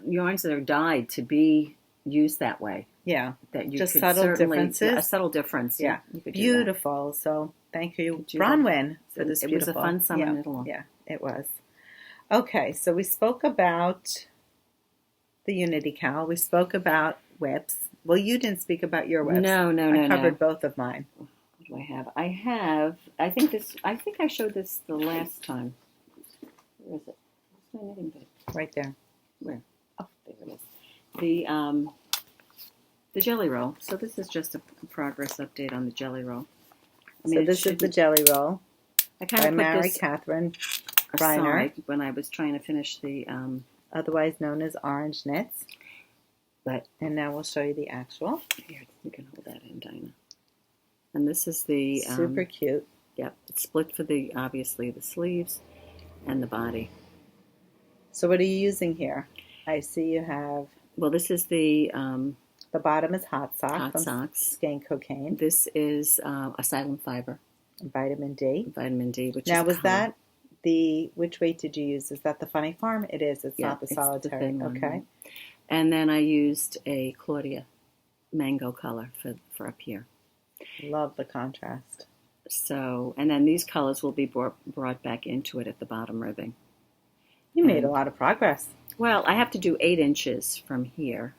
yarns that are dyed to be used that way. Yeah. That you Just could subtle certainly, differences. A subtle difference. Yeah. You could do Beautiful. So thank you, Could do Bronwyn, for that. this It beautiful. was a fun summer yeah. knit-along. Yeah, it was. Okay, so we spoke about the Unity KAL. We spoke about whips. Well, you didn't speak about your whips. No. I covered both of mine. What do I have? I think I showed this the last time. Where is it? Where's my knitting bag? Right there. Where? Oh, there it is. The jelly roll. So this is just a progress update on the jelly roll. So this is the jelly roll I kind by of put Mary this Catherine Bryner, aside when I was trying to finish the. otherwise known as Orange Knits. But And now we'll show you the actual. here, you can hold that in, Dinah. And this is the Super cute. Yep, it's split for obviously the sleeves and the body. So what are you using here? I see you have. Well, this is the bottom is Hotsock Hot from Socks. Skein Cocaine. This is Asylum fiber, Vitamin D. vitamin D. Which Now, is was color. that which weight did you use? Is that the Funny Farm? It is. It's not the it's solitary. thin one, Okay. right? And then I used a Claudia mango color for up here. Love the contrast. So, and then these colors will be brought back into it at the bottom ribbing. You made a lot of progress. Well, I have to do 8 inches from here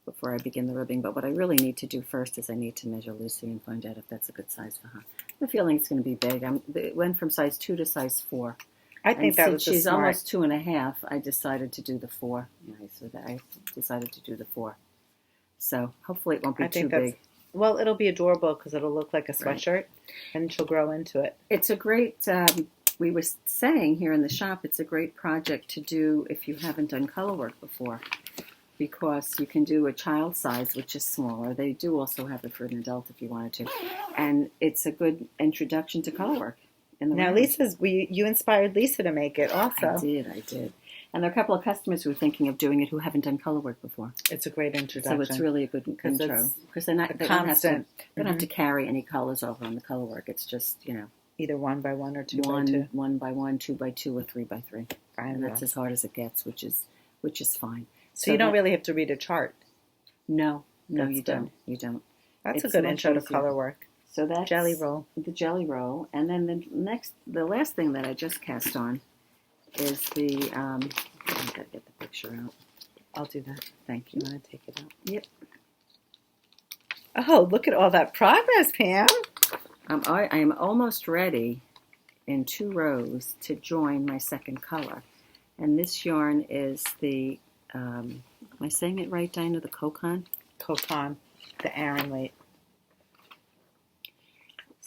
before I begin the ribbing, but what I really need to do first is I need to measure Lucy and find out if that's a good size for her. I have a feeling it's going to be big. It went from size 2 to size 4. I think that was she's smart. almost 2.5. I decided to do the 4. I decided to do the 4. So hopefully it won't be too big. Well, it'll be adorable because it'll look like a sweatshirt, and she'll grow into it. It's a great. We were saying here in the shop, it's a great project to do if you haven't done color work before, because you can do a child size, which is smaller. They do also have it for an adult if you wanted to, and it's a good introduction to color work. Now, you inspired Lisa to make it also. I did. And there are a couple of customers who are thinking of doing it who haven't done color work before. It's a great introduction. So it's really a good intro. Because they don't have to carry any colors over on the color work. It's just, either 1 by 1 or 2 by 2. 1 by 1, 2 by 2, or 3 by 3. And Yeah. that's as hard as it gets, which is fine. So you don't really have to read a chart. No, That's you good. don't. You don't. That's It's a good much intro to easier. color work. So that's Jelly roll. the jelly roll, and then the last thing that I just cast on is the. I gotta get the picture out. I'll do that. Thank you. You want to take it out? Yep. Oh, look at all that progress, Pam. I am almost ready in 2 rows to join my second color, and this yarn is the. Am I saying it right, Dinah? The Kokon. Kokon, the Aran weight.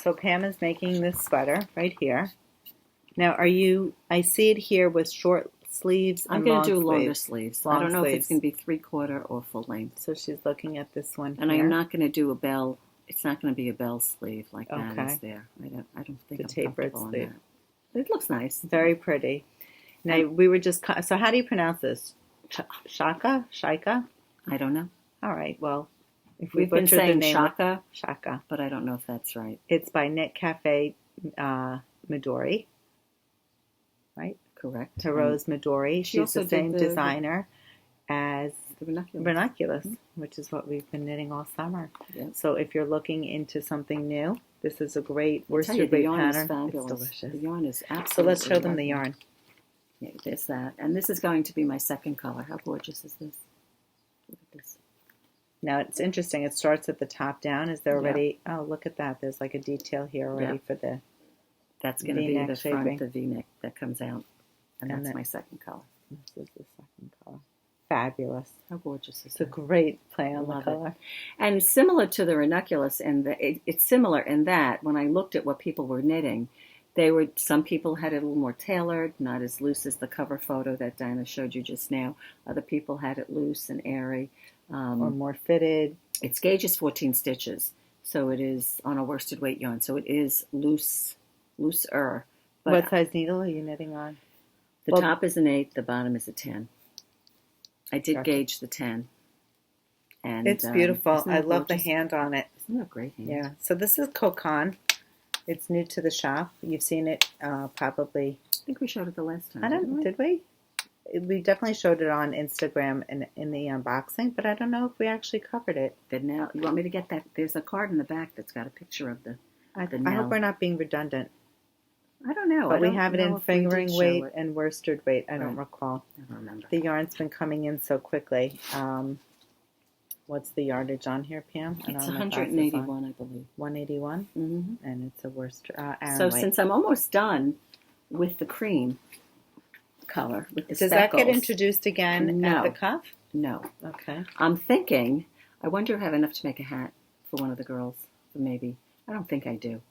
So Pam is making this sweater right here. Now, I see it here with short sleeves and I'm going long to do sleeves. longer sleeves. Long I don't know if sleeves. it's going to be 3/4 or full length. So she's looking at this one And here. I'm not going to do a bell. It's not going to be a bell sleeve like that Okay. is there. I don't think The I'm tapered comfortable sleeve. in that. It looks nice. Very pretty. Now, we were just... So how do you pronounce this? Shaka? Shika? I don't know. All right, well, if we We've been butcher the saying name... Shaka, Shaka. but I don't know if that's right. It's by Knit Cafe Midori, right? Correct. Rose Midori. she She's also the same did the- designer as The vernacular. Vernaculus, which is what we've been knitting all summer. Yeah. So if you're looking into something new, this is a great I'll tell you, worsted the weight yarn pattern. is fabulous. It's delicious. The yarn is absolutely. So let's show them the lovely. yarn. Yeah, there's that, and this is going to be my second color. How gorgeous is this? Look at this. Now it's interesting. It starts at the top down. Is there already? Oh, look at that. There's like a detail here already for the. That's going to be V-neck the shaping. front, the V-neck that comes out, and that's then- my second color. This is the second color. Fabulous. How gorgeous is It's a that? great play on the Love it. color. And similar to the ranunculus, and it's similar in that when I looked at what people were knitting, some people had it a little more tailored, not as loose as the cover photo that Dinah showed you just now. Other people had it loose and airy. Or more fitted. Its gauge is 14 stitches, so it is on a worsted weight yarn, so it is looser But what size needle are you knitting on? the top is an 8, the bottom is a 10. I did gauge the 10. And it's beautiful. I love the gorgeous? hand on it. Isn't that a great hand? Yeah. So this is Cocan. It's new to the shop. You've seen it probably. I think we showed it the last time. Did we? We definitely showed it on Instagram in the unboxing, but I don't know if we actually covered it. The nail. You want me to get that? There's a card in the back that's got a picture of the I nail. hope we're not being redundant. I don't know. But we have it in fingering weight and worsted weight. I don't recall. I don't remember. The yarn's been coming in so quickly. What's the yardage on here, Pam? It's 181, I believe. 181? Mm-hmm. And it's a worsted. So since I'm almost done with the cream color, with the Does speckles, that get introduced again at the cuff? No. Okay. I'm thinking, I wonder if I have enough to make a hat for one of the girls. Maybe. I don't think I do.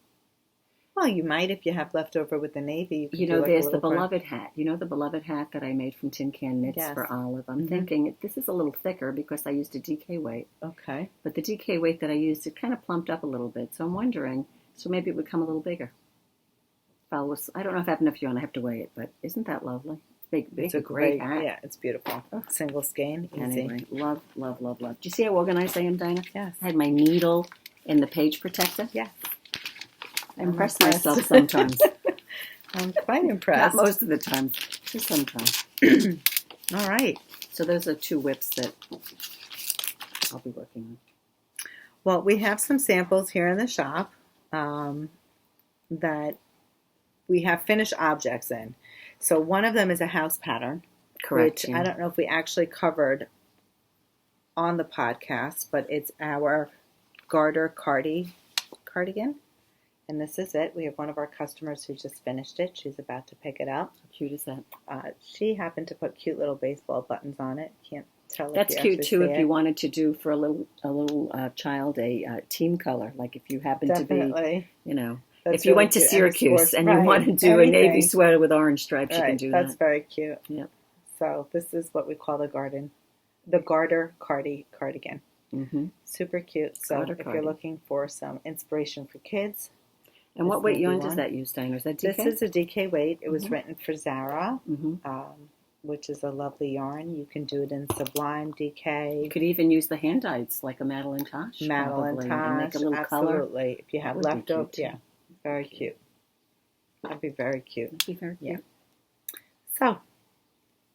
Well, you might if you have leftover with the navy. You know, there's the beloved hat. You know the beloved hat that I made from Tin Can Knits for Olive? I'm thinking this is a little thicker because I used a DK weight. Okay. But the DK weight that I used, it kind of plumped up a little bit. So I'm wondering, so maybe it would come a little bigger. I don't know if I have enough yarn. I have to weigh it, but isn't that lovely? It's big, It's a great hat. Yeah, it's beautiful. Single skein, easy. Anyway, love, love, love, love. Do you see how organized I am, Dinah? Yes. I had my needle in the page protector. Yes. I impress myself sometimes. I'm quite impressed. Not most of the time, just sometimes. All right. So those are 2 whips that I'll be working on. Well, we have some samples here in the shop that we have finished objects in. So one of them is a house pattern. Correct. Which I don't know if we actually covered on the podcast, but it's our garter cardigan. And this is it. We have one of our customers who just finished it. She's about to pick it up. How cute is that? She happened to put cute little baseball buttons on it. Can't tell. That's cute too. If you wanted to do for a little child a team color, like if you happen to be, you know, if you went to Syracuse and you want to do a navy sweater with orange stripes, you can do that. That's very cute. Yep. So this is what we call the garter cardigan. Mm-hmm. Super cute. So if you're looking for some inspiration for kids. And what weight yarn does that use, Dinah? Is that DK? This is a DK weight. It was written for Zara, which is a lovely yarn. You can do it in Sublime DK. You could even use the hand dyes like a Madeline Tosh. Madeline Tosh, and make a little absolutely. Color. If you have leftover, very cute. That'd be very cute. That'd be very cute. Yeah. So,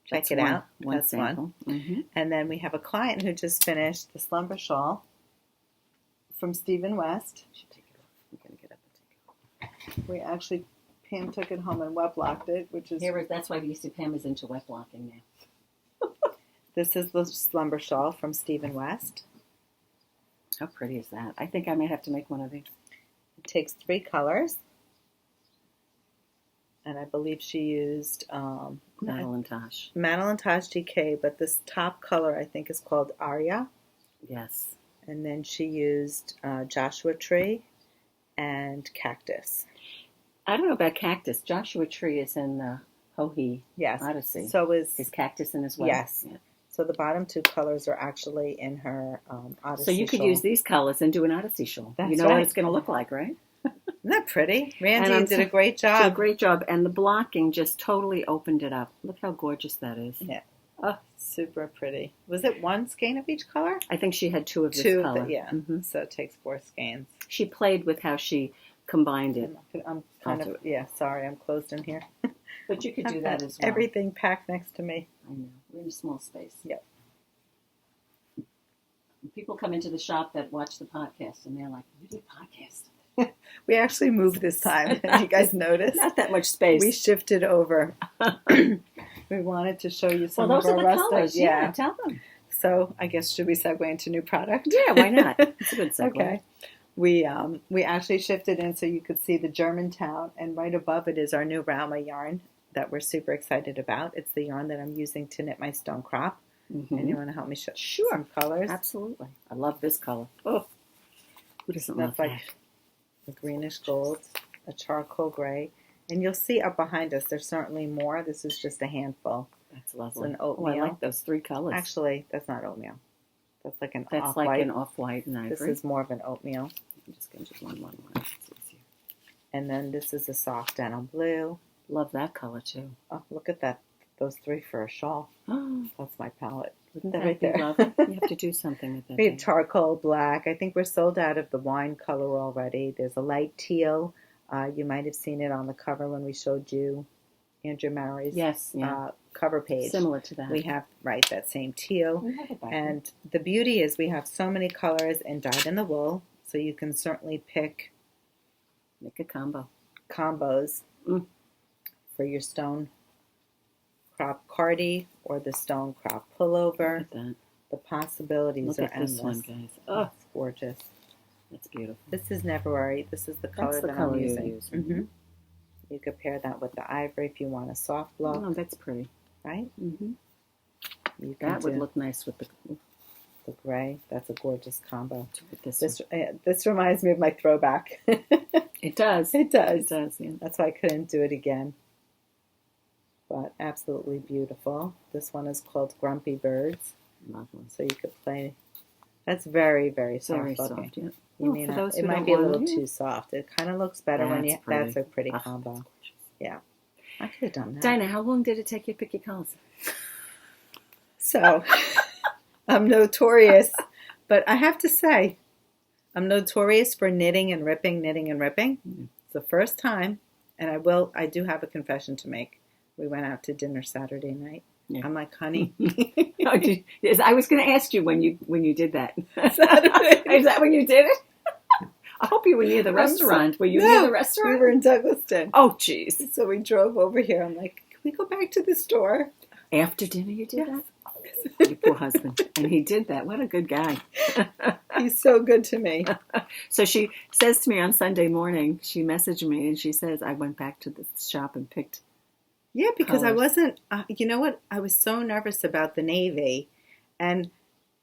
check it out. That's one. Mm-hmm. And then we have a client who just finished the slumber shawl from Stephen West. We actually, Pam took it home and wet blocked it, which is... That's why Pam is into wet blocking now. This is the slumber shawl from Stephen West. How pretty is that? I think I might have to make one of these. It takes 3 colors. And I believe she used... Madeline Tosh. Madeline Tosh DK, but this top color I think is called Aria. Yes. And then she used Joshua Tree and Cactus. I don't know about Cactus. Joshua Tree is in the Hohi Odyssey. So is his Cactus in as well. Yes. Yeah. So the bottom 2 colors are actually in her Odyssey. So you could use these colors and do an Odyssey shawl. That's you know what it's going to look like, right? Isn't that pretty? Randy did a great job. Did a great job, and the blocking just totally opened it up. Look how gorgeous that is. Yeah. Oh, super pretty. Was it 1 skein of each color? I think she had 2 of this color. Yeah. So it takes 4 skeins. She played with how she combined it. I'm kind of, sorry, I'm closed in here. But you could do that as well. Everything packed next to me. I know. We're in a small space. Yep. People come into the shop that watch the podcast, and they're like, "You do podcast?" We actually moved this time. Did you guys notice? Not that much space. We shifted over. We wanted to show you some of our rustic. Colors. Yeah, tell them. So I guess should we segue into new product? Yeah, why not? It's a good segue. Okay. We actually shifted in so you could see the Germantown, and right above it is our new Rauma yarn that we're super excited about. It's the yarn that I'm using to knit my Stonecrop. Mm-hmm. And you want to help me show some colors? Absolutely. I love this color. Oh, who doesn't love that? A greenish gold, a charcoal gray, and you'll see up behind us there's certainly more. This is just a handful. That's lovely. It's an oatmeal. Oh, I like those 3 colors. Actually, that's not oatmeal. That's like an off-white. That's like an off-white and ivory. This is more of an oatmeal. I'm just going to do one. It's easier. And then this is a soft denim blue. Love that color too. Oh, look at that. Those 3 for a shawl. Oh, That's my palette. wouldn't That that right be there. lovely? You have to do something with that. We have thing. charcoal black. I think we're sold out of the wine color already. There's a light teal. You might have seen it on the cover when we showed you Andrea Mowry's Yes, yeah. cover page. Similar to that. We have, right, that same teal. We have it back And the beauty is we have so many colors and dyed in the wool, so you can certainly pick Make a combo. combos for your Stonecrop Cardi or the Stonecrop pullover. Look at that. The possibilities Look are at endless. this one, guys. Oh, Oh, it's gorgeous. that's beautiful. This is Neverary. This is the color That's the that color I'm you're using. using. hmm You could pair that with the ivory if you want a soft look, Oh, that's pretty. right? Mm-hmm. You can That would do look nice with the gray. That's a gorgeous combo. with this. This reminds me of my throwback. It does. It does. It does. Yeah. That's why I couldn't do it again. But absolutely beautiful. This one is called Grumpy Birds. Lovely. So you could play. That's very, very soft Very looking. soft. Yeah. You Oh, may for not- those it who might don't be a want little it. too soft. It kind of looks better when That's you. pretty. That's a pretty Ah, combo. that's gorgeous. Yeah, I could have done that. Dinah, how long did it take you to pick your colors? So I'm notorious, but I have to say, I'm notorious for knitting and ripping. It's the first time, and I do have a confession to make. We went out to dinner Saturday night. Yeah. I'm like, honey. Yes, I was going to ask you when you did that. Saturday. Is that when you did it? I hope you were near the restaurant. Were you near the restaurant? We were in Douglaston. Oh, jeez. So we drove over here. I'm like, can we go back to the store? After dinner you did Yes. that? Oh, your poor husband. And he did that. What a good guy. He's so good to me. So she says to me on Sunday morning, she messaged me and she says, I went back to the shop and picked. Yeah, because I Colors. wasn't, you know what? I was so nervous about the navy. And,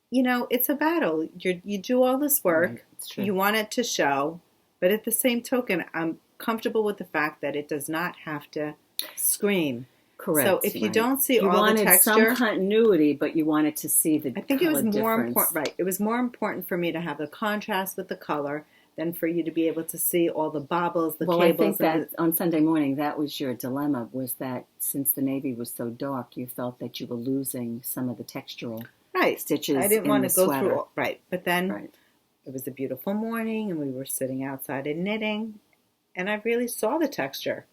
you know, it's a battle. You do all this work. Right, it's true. You want it to show. But at the same token, I'm comfortable with the fact that it does not have to scream. Correct. So if you right. don't see you all the wanted texture, some continuity, but you wanted to see the I think it was color more difference. important. Right, it was more important for me to have the contrast with the color than for you to be able to see all the bobbles, the Well, I cables. think that on Sunday morning, that was your dilemma, was that since the navy was so dark, you felt that you were losing some of the textural right stitches I didn't in want the to go sweater. through all, right, but then Right. it was a beautiful morning, and we were sitting outside and knitting, and I really saw the texture.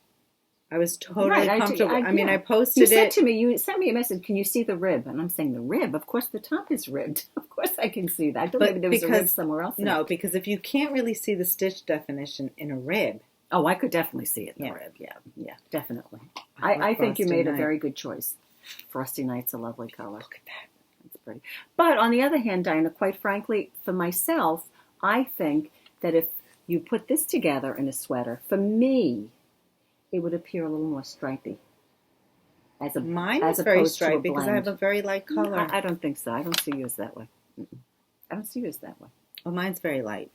I was totally Right, comfortable. I mean, yeah. I posted You said it. to me, you sent me a message, can you see the rib? And I'm saying, the rib? Of course the top is ribbed. Of course I can see that. I thought But maybe there was a rib because- somewhere else. in No, it. because if you can't really see the stitch definition in a rib, Oh, I could definitely see it in Yeah. the rib. Yeah, definitely. like I think you Frosty made a Night. very good choice. Frosty Night's a lovely color. Look at that. It's pretty. But on the other hand, Dinah, quite frankly, for myself, I think that if you put this together in a sweater, for me, it would appear a little more stripy. Mine as is very opposed to a striped because I have blend. a very light color. I don't think so. I don't see you as that way. I don't see you as that way. Well, mine's very light.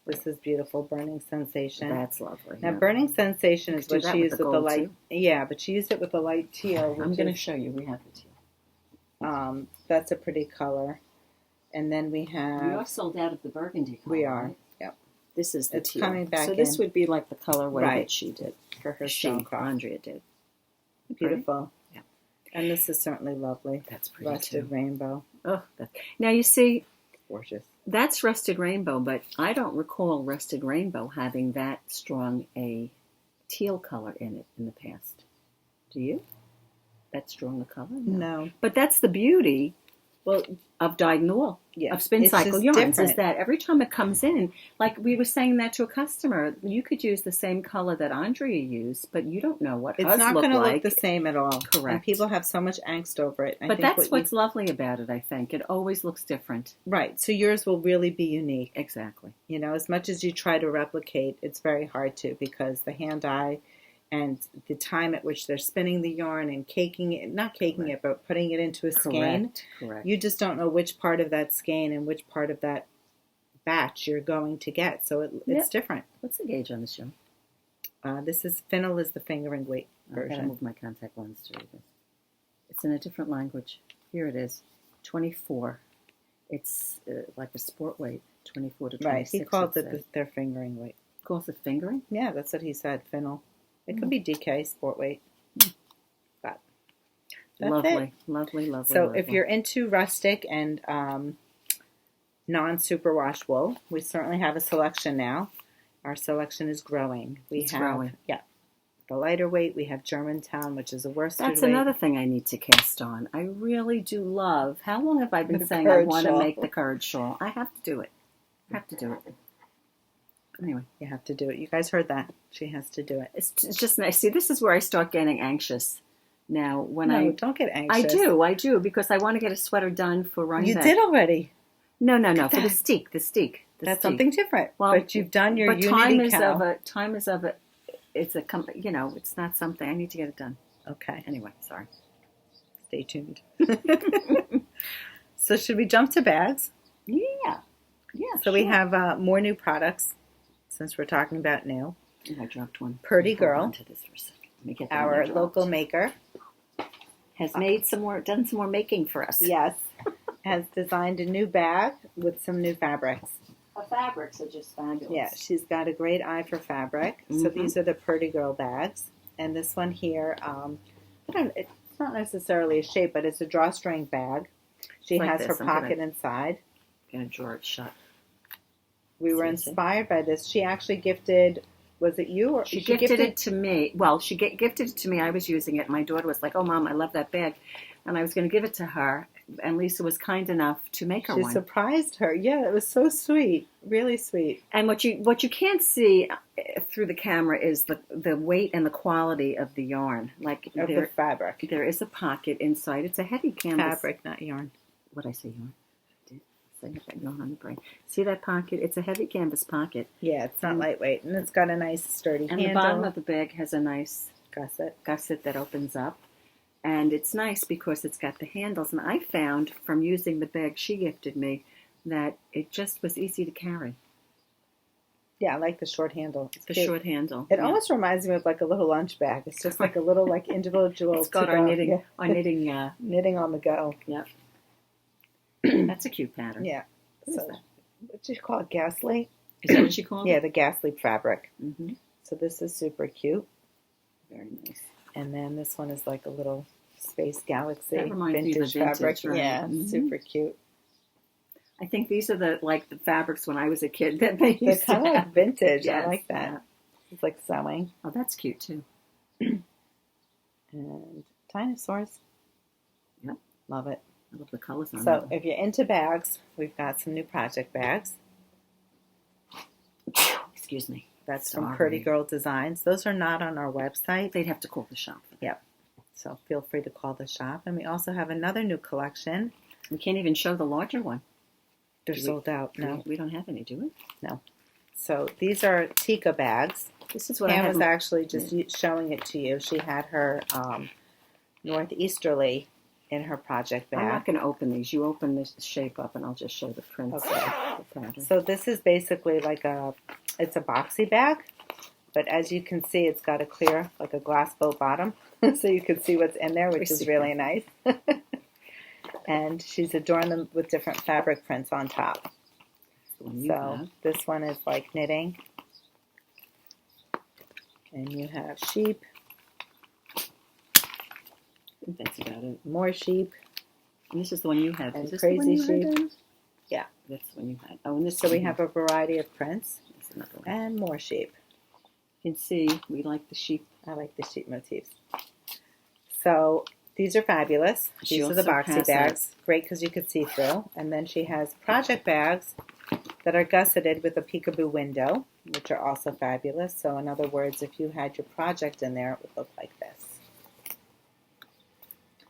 This is beautiful, Burning Sensation. That's lovely. Now, yeah. Burning Sensation You is could what do that she with used the with the gold, light. too. Yeah, but she used it with the light teal. I'm Which going to is, show you. We have it here. that's a pretty color. And then we We have. are sold out of the burgundy color. We are. Right? Yep. This is the It's teal. coming back So this in. would be like the colorway Right. that she did. For her She, Stonecrop. Andrea did. Beautiful. Yeah. And this is certainly lovely. That's pretty Rusted too. rainbow. Oh, now you see, Gorgeous. that's rusted rainbow, but I don't recall rusted rainbow having that strong a teal color in it in the past. Do you? That strong a color? No. But that's the beauty Well, of dyed in the wool, yeah. of It's Spincycle just yarns, different. is that every time it comes in, like we were saying that to a customer, you could use the same color that Andrea used, but you don't know what It's hers not look going to like. look the same at all. Correct. And people have so much angst over it. I But think that's what's lovely about it, I think. It always looks different. right. So yours will really be unique. Exactly. You know, as much as you try to replicate, it's very hard to because the hand eye and the time at which they're spinning the yarn and caking it, not caking Correct. it, but putting it into a skein. Correct. You just don't know which part of that skein and which part of that batch you're going to get. So it's Yep. different. What's the gauge on this show? This is Fennel is the fingering weight I've got to version. move my contact lens to read this. It's in a different language. Here it is, 24. It's like a sport weight, 24 to 26. Right. He called it says. their fingering weight. calls it fingering? Yeah, that's what he said, Fennel. It could be DK, sport weight. But that's Lovely, it. lovely. So if you're into rustic and non-superwash wool, we certainly have a selection now. Our selection is growing. It's growing. Yeah. The lighter weight, we have Germantown, which is a worsted That's weight. another thing I need to cast on. I really do love. How long have I been The saying I curd want to shawl. make the curd shawl? I have to do it. Anyway, You have to do it. You guys heard that. She has to do it. it's just nice. See, this is where I start getting anxious. Now, when Don't get anxious. I do, because I want to get a sweater done for Rhinebeck. You did already. No, for the Steek. That's something different. Well, but you've done your but Unity KAL. time is of a, it's a, it's not something, I need to get it done. Okay. Anyway, sorry. Stay tuned. So should we jump to bags? Yeah. So we have more new products, since we're talking about new. I dropped one. Purdy Hold Girl, on to this for a second. Let me get the one I our dropped. local maker, Has done some more making for us. yes, has designed a new bag with some new fabrics. The fabrics are just fabulous. Yeah, she's got a great eye for fabric. So these are the Purdy Girl bags. And this one here, it's not necessarily a shape, but it's a drawstring bag. She Like has this. her I'm pocket inside. I'm going to draw it shut. We were inspired by this. She actually gifted, was it you? Or She gifted it to me. Well, she gifted it to me. I was using it. My daughter was like, "Oh, Mom, I love that bag." And I was going to give it to her. And Lisa was kind enough to make her She one. surprised her. Yeah, it was so sweet. Really sweet. And what you can't see through the camera is the weight and the quality of the yarn. Like Of the fabric. there is a pocket inside. It's a heavy canvas. Fabric, not yarn. What did I say, yarn? I got that yarn on the brain. See that pocket? It's a heavy canvas pocket. Yeah, it's not lightweight. And it's got a nice sturdy And handle. the bottom of the bag has a nice gusset that opens up. And it's nice because it's got the handles. And I found from using the bag she gifted me that it just was easy to carry. Yeah, I like the short handle. The short handle. It almost reminds me of like a little lunch bag. It's just like a little like individual. It's got our knitting. Knitting on the go. Yep. That's a cute pattern. Yeah. What is that? What do you call it? Gas-leap? Is that what you call it? Yeah, the gas-leap fabric. Mm-hmm. So this is super cute. Very nice. And then this one is like a little space galaxy That reminds me of the fabric. vintage, right? Yeah, Mm-hmm. Super cute. I think these are the fabrics when I was a kid that they They're used to kind of have. like vintage. Yes. I like that. Yeah. It's like sewing. Oh, that's cute too. And dinosaurs. Yep. Love it. I love the colors on So them. if you're into bags, we've got some new project bags. Excuse me. That's Sorry. from Purdy Girl Designs. Those are not on our website. They'd have to call the shop. Yep. So feel free to call the shop. And we also have another new collection. We can't even show the larger one. They're sold out. No. We don't have any, do we? No. So these are Tika bags. This is what Pam I was have. actually just showing it to you. She had her Northeasterly in her project I'm bag. not going to open these. You open this shape up and I'll just show the prints. Okay. The pattern. So this is basically like it's a boxy bag, but as you can see, it's got a clear, like a glass boat bottom, so you can see what's in there, which is really nice. And she's adorned them with different fabric prints on top. So this one is like knitting, and you have sheep. I think that's about it. More sheep. And this is the one you have. And is this crazy the one you had, sheep. Dennis? Yeah. That's the one you had. Oh, and this So we one have a variety of prints That's another one. and more sheep. You can see we like the sheep. I like the sheep motifs. So these are fabulous. She These are the also boxy has bags. Great because you could see through. And then she has project bags that are gusseted with a peekaboo window, which are also fabulous. So in other words, if you had your project in there, it would look like this.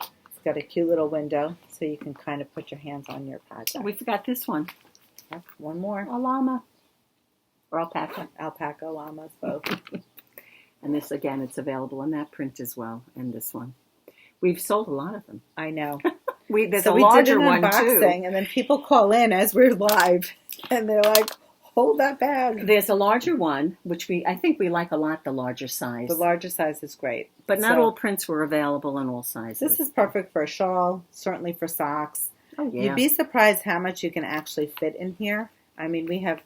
It's got a cute little window so you can kind of put your hands on your project. Oh, we forgot this one. Yeah, one more. A llama. Or alpaca. Alpaca, llamas, both. And this, again, it's available in that print as well, and this one. We've sold a lot of them. I know. There's So a we larger did an one, unboxing, too. and then people call in as we're live, and they're like, hold that bag. There's a larger one, which I think we like a lot, the larger size. The larger size is great. But not So, all prints were available in all sizes. This is perfect for a shawl, certainly for socks. Oh, yeah. You'd be surprised how much you can actually fit in here. I mean, we have,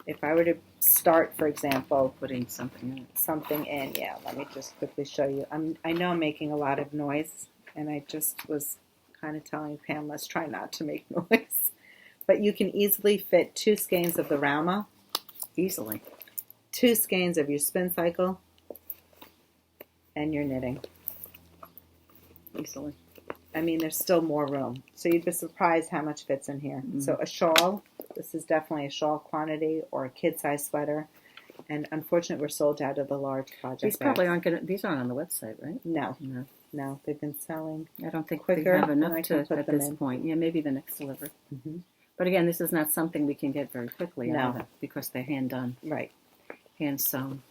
if I were to start, for example, putting something in, yeah, let me just quickly show you. I know I'm making a lot of noise, and I just was kind of telling Pam, let's try not to make noise. But you can easily fit 2 skeins of the Rauma. Easily. 2 skeins of your Spincycle, and your knitting. Easily. I mean, there's still more room. So you'd be surprised how much fits in here. Mm-hmm. So a shawl, this is definitely a shawl quantity, or a kid-size sweater. And unfortunately, we're sold out of the large project These probably aren't going to, these aren't on the website, right? No, they've been selling I don't think quicker we have enough at this in. point. Yeah, maybe the next delivery. Mm-hmm. But again, this is not something we can get very quickly either, because they're hand done. Right. Hand sewn.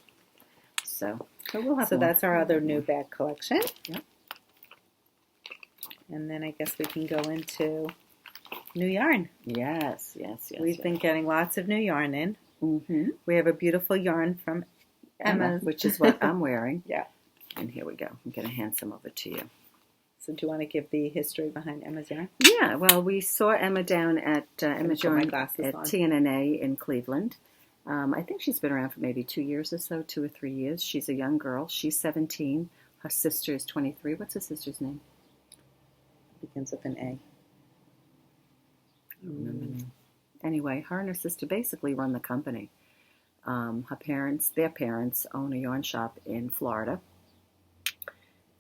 So we'll have So that's our other new bag collection. Yep. And then I guess we can go into new yarn. Yes. We've been getting lots of new yarn in. Mm-hmm. We have a beautiful yarn from Emma, which is what I'm wearing. Yeah. And here we go. I'm going to hand some over to you. So do you want to give the history behind Emma's yarn? Yeah. Well, we saw Emma down at Emma's yarn at TNNA in Cleveland. I think she's been around for maybe 2 years or so, 2 or 3 years. She's a young girl. She's 17. Her sister is 23. What's her sister's name? Begins with an A. I don't remember now. Anyway, her and her sister basically run the company. Their parents own a yarn shop in Florida.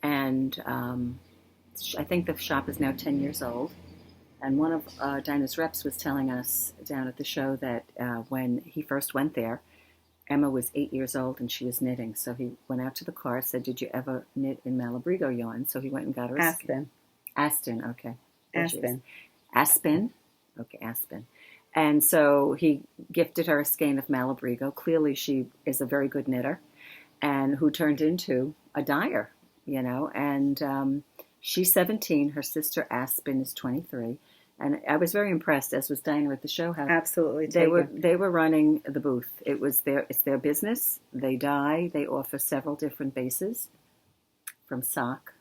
And I think the shop is now 10 years old. And one of Dinah's reps was telling us down at the show that when he first went there, Emma was 8 years old and she was knitting. So he went out to the car, said, "Did you ever knit in Malabrigo yarn?" So he went and got her Aspen, okay. Aspen. Okay, Aspen. And so he gifted her a skein of Malabrigo. Clearly she is a very good knitter, and who turned into a dyer, and she's 17. Her sister Aspen is 23. And I was very impressed, as was Dinah at the show, how absolutely they were running the booth. It's their business. They dye. They offer several different bases, from sock.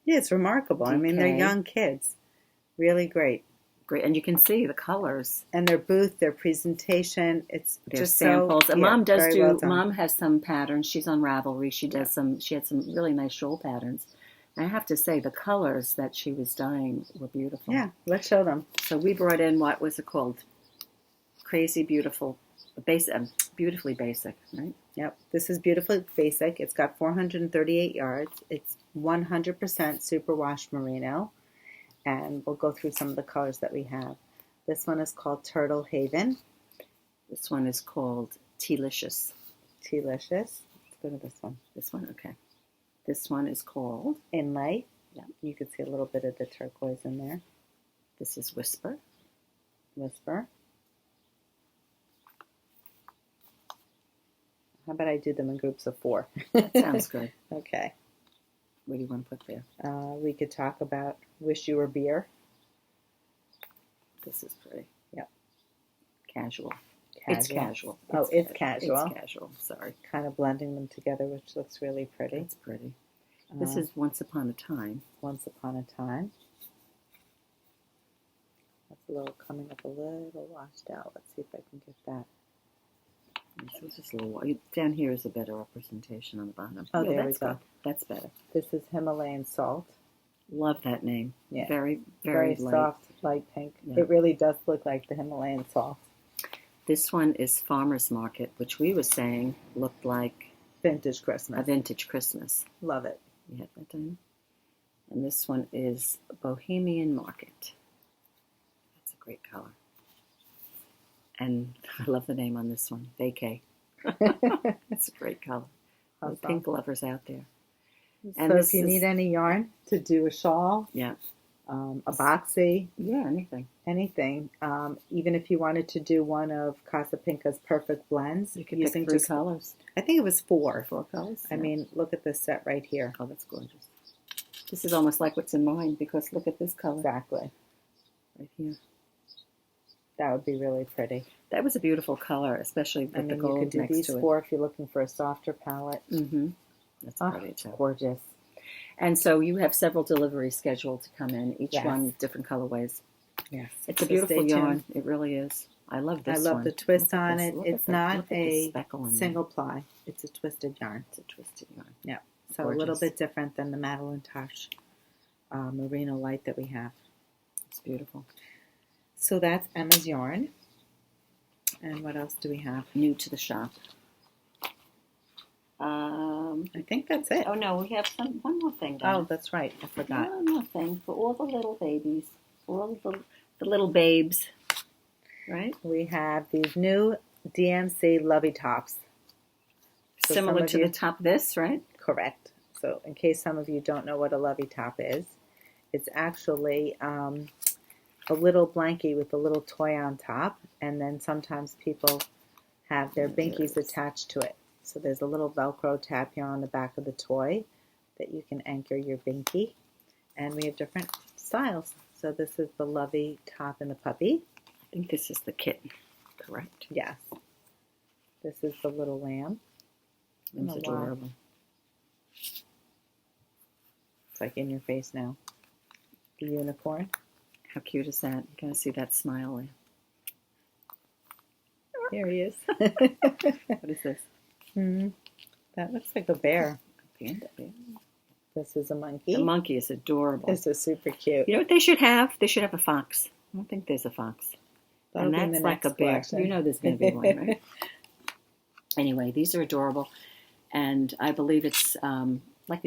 Yeah, it's remarkable. DK. I mean, they're young kids. Really great. Great, and you can see the colors. And their booth, their presentation, it's their just samples. So, and Mom does do. Well Mom has some patterns. She's on Ravelry. She does some. She had some really nice shawl patterns. And I have to say, the colors that she was dyeing were beautiful. Yeah, let's show them. So we brought in, what was it called? Crazy Beautiful, Beautifully Basic, right? Yep. This is Beautifully Basic. It's got 438 yards. It's 100% superwash merino. And we'll go through some of the colors that we have. This one is called Turtle Haven. This one is called Tealicious. Tealicious. Let's go to this one. This one, okay. This one is called Inlay. Yeah. You can see a little bit of the turquoise in there. This is Whisper. How about I do them in groups of 4? That sounds good. Okay. What do you want to put there? We could talk about Wish You Were Beer. This is pretty. Yep. Casual. It's casual. It's casual. It's casual. Sorry. Kind of blending them together, which looks really pretty. It's pretty. This is Once Upon a Time. Once Upon a Time. That's coming up a little washed out. Let's see if I can get that. So it's just a little down here is a better representation on the bottom. Oh, there we go. Good. That's better. This is Himalayan Salt. Love that name. Yeah. Very, very light. Soft, light pink. Yeah. It really does look like the Himalayan Salt. This one is Farmer's Market, which we were saying looked like Vintage Christmas. A vintage Christmas. Love it. You have that, Diana? And this one is Bohemian Market. That's a great color. And I love the name on this one, Vacay. It's a great color. The pink lovers out there. And so if you need any yarn to do a shawl, a boxy, anything. Even if you wanted to do one of Casapinka's perfect blends, you could pick 3 colors. I think it was 4. 4 colors. I mean, look at this set right here. Oh, that's gorgeous. This is almost like what's in mine because look at this color. Exactly. Right here. That would be really pretty. That was a beautiful color, especially with the gold next to it. You could do these 4 if you're looking for a softer palette. Mm-hmm. That's pretty too. Gorgeous. And so you have several deliveries scheduled to come in, each one with different colorways. Yes. It's a beautiful yarn. It really is. I love this one. I love the twist on it. It's not look at a the single ply. It's a twisted yarn. It's a twisted yarn. Yeah. So Gorgeous. a little bit different than the Madeline Tosh merino light that we have. It's beautiful. So that's Emma's yarn. And what else do we have? New to the shop. I think that's it. Oh no, we have one more thing. Oh, that's right. I forgot. One more thing for all the little babies, all the little babes. Right? We have these new DMC Lovey Tops. So similar to the top this, right? Correct. So in case some of you don't know what a Lovey Top is, it's actually a little blankie with a little toy on top, and then sometimes people have their binkies attached to it. So there's a little Velcro tab here on the back of the toy that you can anchor your binky, and we have different styles. So this is the Lovey Top and the puppy. I think this is the kitten, correct? Yes. This is the little lamb. It's adorable. It's like in your face now. The unicorn. How cute is that? You're going to see that smile there. Here he is. What is this? That looks like a bear. A panda bear. This is a monkey. The monkey is adorable. This is super cute. You know what they should have? They should have a fox. I don't think there's a fox. That'll and that's like a bear. collection. You know there's going to be one, right? Anyway, these are adorable. And I believe it's like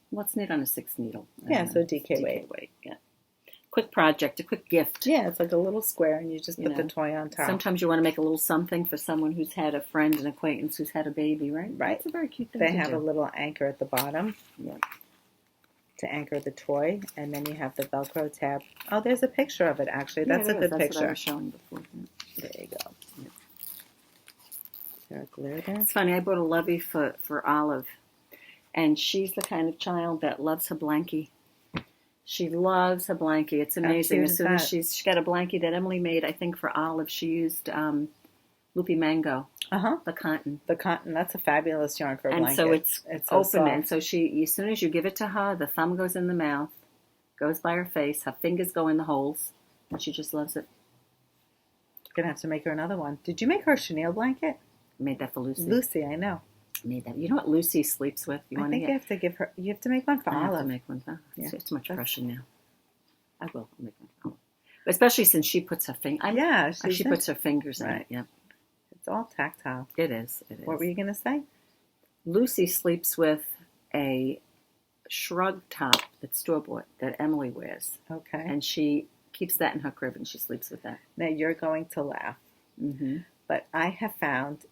what's knit on a 6 needle? Yeah, so DK weight. Yeah. Quick project, a quick gift. Yeah, it's like a little square, and you just put the toy on top. Sometimes you want to make a little something for someone who's had a friend, an acquaintance who's had a baby, right? Right. It's a very cute thing They to have do. a little anchor at the bottom Yeah. to anchor the toy, and then you have the Velcro tab. Oh, there's a picture of it, actually. Yeah, That's a good That's picture. what I was showing before. There you go. Yeah. Is there a glare there? It's funny, I bought a lovey for Olive, and she's the kind of child that loves her blankie. She loves her blankie. It's amazing. As soon as she got a blankie that Emily made, I think for Olive, she used loopy mango, the cotton. The cotton. That's a fabulous yarn for a blanket. And so it's so open, soft. and so she, as soon as you give it to her, the thumb goes in the mouth, goes by her face, her fingers go in the holes, and she just loves it. You're gonna have to make her another one. Did you make her a chenille blanket? I made that for Lucy. Lucy, I know. I made that. You know what Lucy sleeps with? I think you have to give her. You have to make one for I have Olive. to make one for her. Yeah. It's too much pressure now. I will make one for Olive. Especially since she puts her she puts her fingers in it. Yeah. It's all tactile. It is. It is. What were you gonna say? Lucy sleeps with a shrug top that's store-bought that Emily wears. Okay. And she keeps that in her crib and she sleeps with that. Now you're going to laugh. Mm-hmm. But I have found,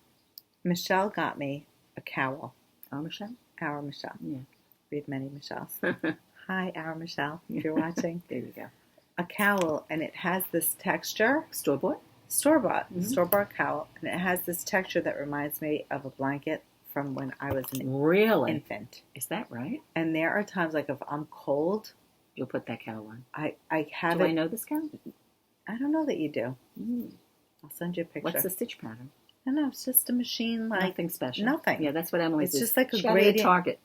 Michelle got me a cowl. Oh, Michelle? Our Michelle. Yeah. We have many Michelles. Hi, our Michelle, if you're watching. There you go. A cowl, and it has this texture. Store-bought? Store-bought. Mm-hmm. Store-bought cowl. And it has this texture that reminds me of a blanket from when I was an infant. Is that right? And there are times, like, if I'm cold, you'll put that cowl on. I have Do it. I know this cowl? I don't know that you do. I'll send you a picture. What's the stitch pattern? I don't know. It's just a machine, like nothing special. Nothing. Yeah, that's what Emily's It's just like a gradient. gradient. Target.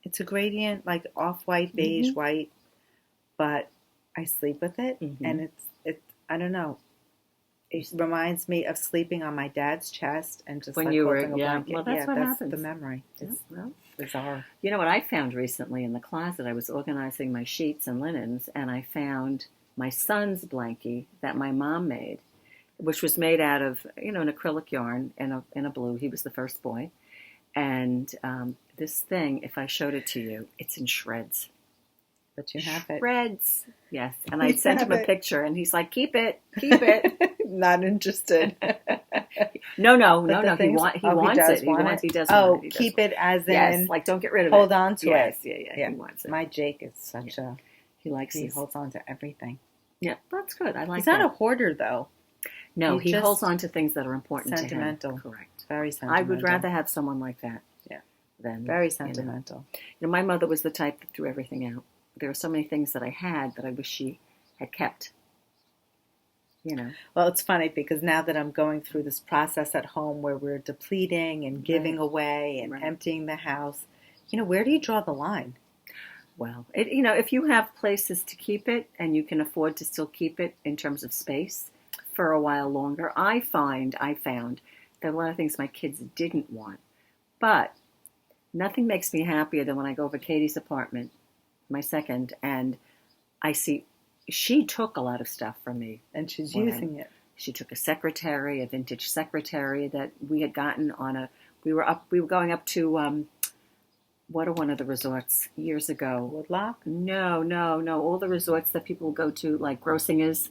It's a gradient, like off-white, beige, white, but I sleep with it, and it's. I don't know. It reminds me of sleeping on my dad's chest and just when like you were, holding a blanket. Well, that's what happens. The memory. It's bizarre. You know what I found recently in the closet? I was organizing my sheets and linens, and I found my son's blankie that my mom made, which was made out of an acrylic yarn in a blue. He was the first boy, and this thing, if I showed it to you, it's in shreds. But you have it. Shreds. Yes. And I sent him a picture, and he's like, keep it. Keep it. Not interested. No. He wants it. He does want it. Keep it as in. Yes, like don't get rid of it. Hold on to it. Yeah. He wants it. My Jake is such a. He holds on to everything. Yeah, that's good. I like He's not a hoarder, though. No, he holds on to things that are important to him. Sentimental. Correct. Very sentimental. I would rather have someone like that. Yeah. Than very sentimental. My mother was the type that threw everything out. There were so many things that I had that I wish she had kept. Well, it's funny because now that I'm going through this process at home where we're depleting and giving away and emptying the house, where do you draw the line? Well, if you have places to keep it and you can afford to still keep it in terms of space for a while longer, I found that a lot of things my kids didn't want. But nothing makes me happier than when I go over Katie's apartment, my second, and I see she took a lot of stuff from me. And she's using it. She took a vintage secretary that we had gotten we were going up to, what are one of the resorts years ago? Woodlock? No. All the resorts that people go to, like Grossinger's.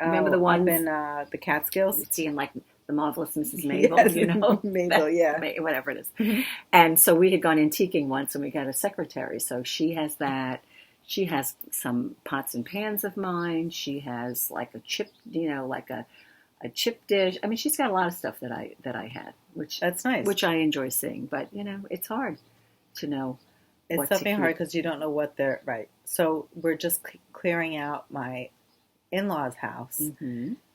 Remember the ones? Up in the Catskills? Seeing like the Marvelous Mrs. Mabel, Mabel, yeah. Whatever it is. And so we had gone antiquing once and we got a secretary. So she has that. She has some pots and pans of mine. She has like a chip, like a chip dish. I mean, she's got a lot of stuff that I had, which that's nice. Which I enjoy seeing. But it's hard to know. It's definitely hard because you don't know what they're right. So we're just clearing out my in-laws' house,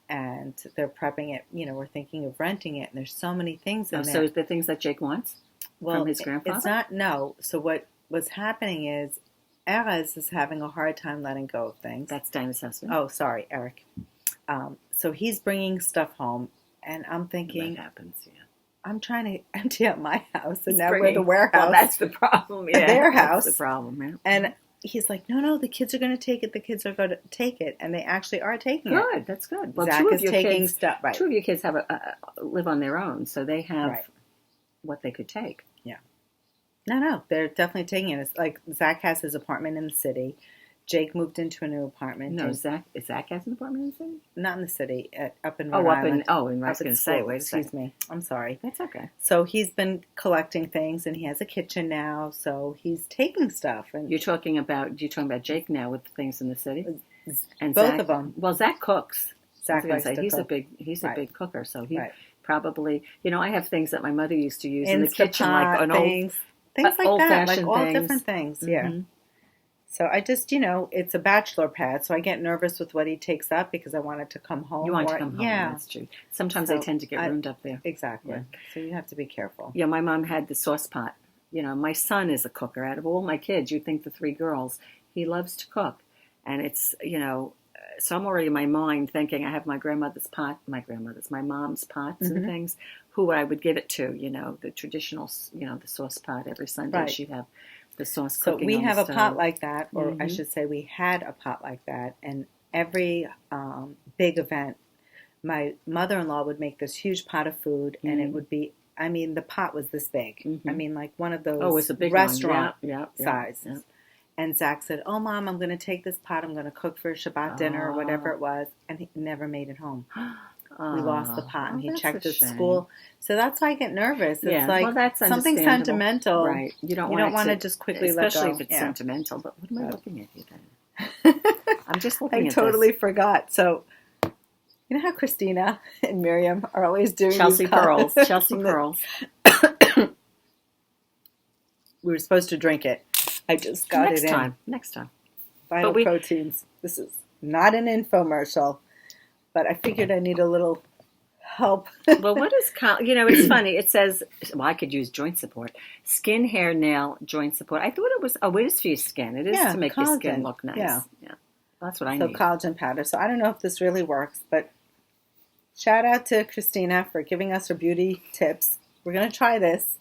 and they're prepping it. We're thinking of renting it, and there's so many things in there. So the things that Jake wants from his grandfather? It's not. No. So what's happening is Erez is having a hard time letting go of things. That's Dinah's husband. Oh, sorry, Eric. So he's bringing stuff home, and I'm thinking, that happens. Yeah, I'm trying to empty out my house, and now we're the warehouse. Well, that's the problem. Yeah, their house. That's the problem. Yeah. And he's like, no, the kids are going to take it. The kids are going to take it, and they actually are taking it. Good, that's good. Well, Zach is taking stuff. Right. Two of your kids have live on their own, so they have what they could take. Yeah. No, they're definitely taking it. It's like Zach has his apartment in the city. Jake moved into a new apartment. No, Zach has an apartment in the city? Not in the city, up in Rhode Island. I was going to say, wait a second. Excuse me. I'm sorry. That's okay. So he's been collecting things, and he has a kitchen now, so he's taking stuff. And you're talking about Jake now with the things in the city? And both Zach, of them. Well, Zach cooks. Zach likes to he's cook. He's a big cooker, so he probably, I have things that my mother used to use in the kitchen, like an things like that, like all things. different things. Yeah. So I just, it's a bachelor pad, so I get nervous with what he takes up because I want it to come home. You want it to come home, yeah. That's true. Sometimes they tend to get ruined up there. Exactly. Yeah. So you have to be careful. Yeah, my mom had the sauce pot. My son is a cooker. Out of all my kids, you'd think the three girls, he loves to cook. And it's, so I'm already in my mind thinking I have my mom's pots and things, who I would give it to, the traditional, the sauce pot every Sunday. She'd have the sauce cooking. So we have a stove. pot like that, or I should say we had a pot like that, and every big event, my mother-in-law would make this huge pot of food, and it would be, the pot was this big. Like one of those it was a big restaurant size. Yeah. And Zach said, "Oh, Mom, I'm going to take this pot. I'm going to cook for Shabbat dinner or whatever it was," and he never made it home. We lost the pot, and he checked at school. So that's why I get nervous. It's like that's something sentimental. Right. You don't want to just quickly let go. Especially if it's sentimental. But what am I looking at you then? I'm just looking I at totally this. forgot. So, you know how Christina and Miriam are always doing Chelsea these pearls. Chelsea pearls. We were supposed to drink it. I just got it in. Next time. Vital Proteins. This is not an infomercial. But I figured I need a little help. Well, what is, it's funny. It says, I could use joint support. Skin, hair, nail, joint support. I thought it was, it is for your skin. It is to make your skin look nice. Yeah. That's what I need. So collagen powder. So I don't know if this really works, but shout out to Christina for giving us her beauty tips. We're going to try this.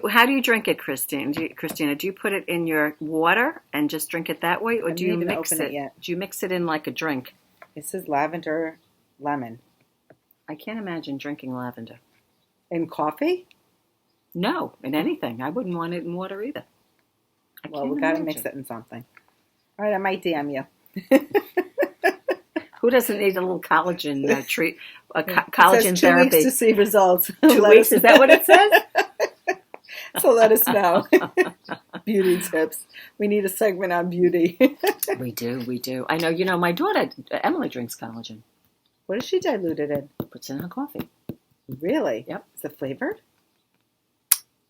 How do you drink it, Christina? Do you put it in your water and just drink it that way? Or do you mix it? Do you mix it in like a drink? This is lavender lemon. I can't imagine drinking lavender. In coffee? No, in anything. I wouldn't want it in water either. Well, we got to mix it in something. All right, I might DM you. Who doesn't need a little collagen treat? Collagen therapy. 2 weeks to see results. 2 weeks? Is that what it says? So let us know. Beauty tips. We need a segment on beauty. We do. I know, my daughter, Emily, drinks collagen. What does she dilute it in? Puts it in her coffee. Really? Yep. Is it flavored?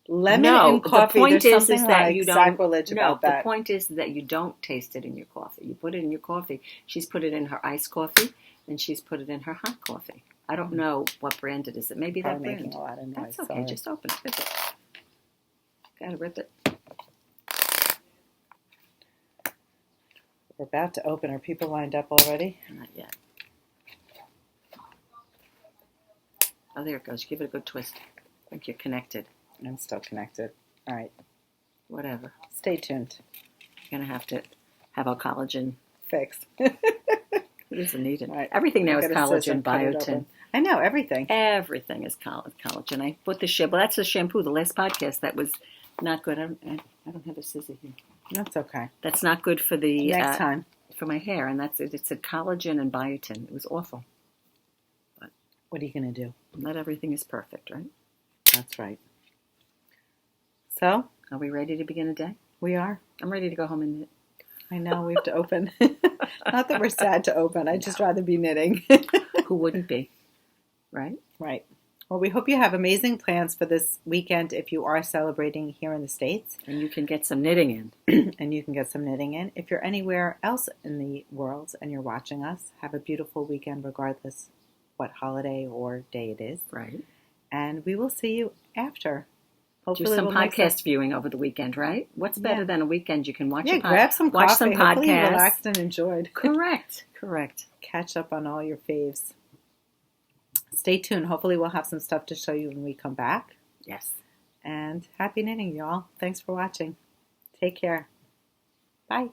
Lemon in coffee, the point there's is something that like you don't, sacrilege about that. The point is that you don't taste it in your coffee. You put it in your coffee. She's put it in her iced coffee, and she's put it in her hot coffee. I don't know what brand it is. It may be that brand. Making a lot of noise. That's okay. Sorry. Just open it. Rip it. Gotta rip it. We're about to open. Are people lined up already? Not yet. Oh, there it goes. Give it a good twist. I think you're connected. I'm still connected. All right. Whatever. Stay tuned. You're going to have our collagen. Fix. It isn't needed. Right. Everything now is collagen, biotin. I know, everything. Everything is collagen. I put the shampoo. Well, that's the shampoo. The last podcast, that was not good. I don't have a scissor here. That's okay. That's not good for the... Next time. For my hair. And that's it. It said collagen and biotin. It was awful. But what are you going to do? Not everything is perfect, right? That's right. So? Are we ready to begin a day? We are. I'm ready to go home and knit. I know, we have to open. Not that we're sad to open. I'd just rather be knitting. Who wouldn't be? Right? Right. Well, we hope you have amazing plans for this weekend if you are celebrating here in the States. And you can get some knitting in. And you can get some knitting in. If you're anywhere else in the world and you're watching us, have a beautiful weekend regardless what holiday or day it is. Right. And we will see you after. Hopefully do some podcast viewing over the weekend, right? What's better than a weekend? You can watch grab some coffee. Watch some podcasts. Hopefully you relaxed and enjoyed. Correct. Catch up on all your faves. Stay tuned. Hopefully we'll have some stuff to show you when we come back. Yes. And happy knitting, y'all. Thanks for watching. Take care. Bye.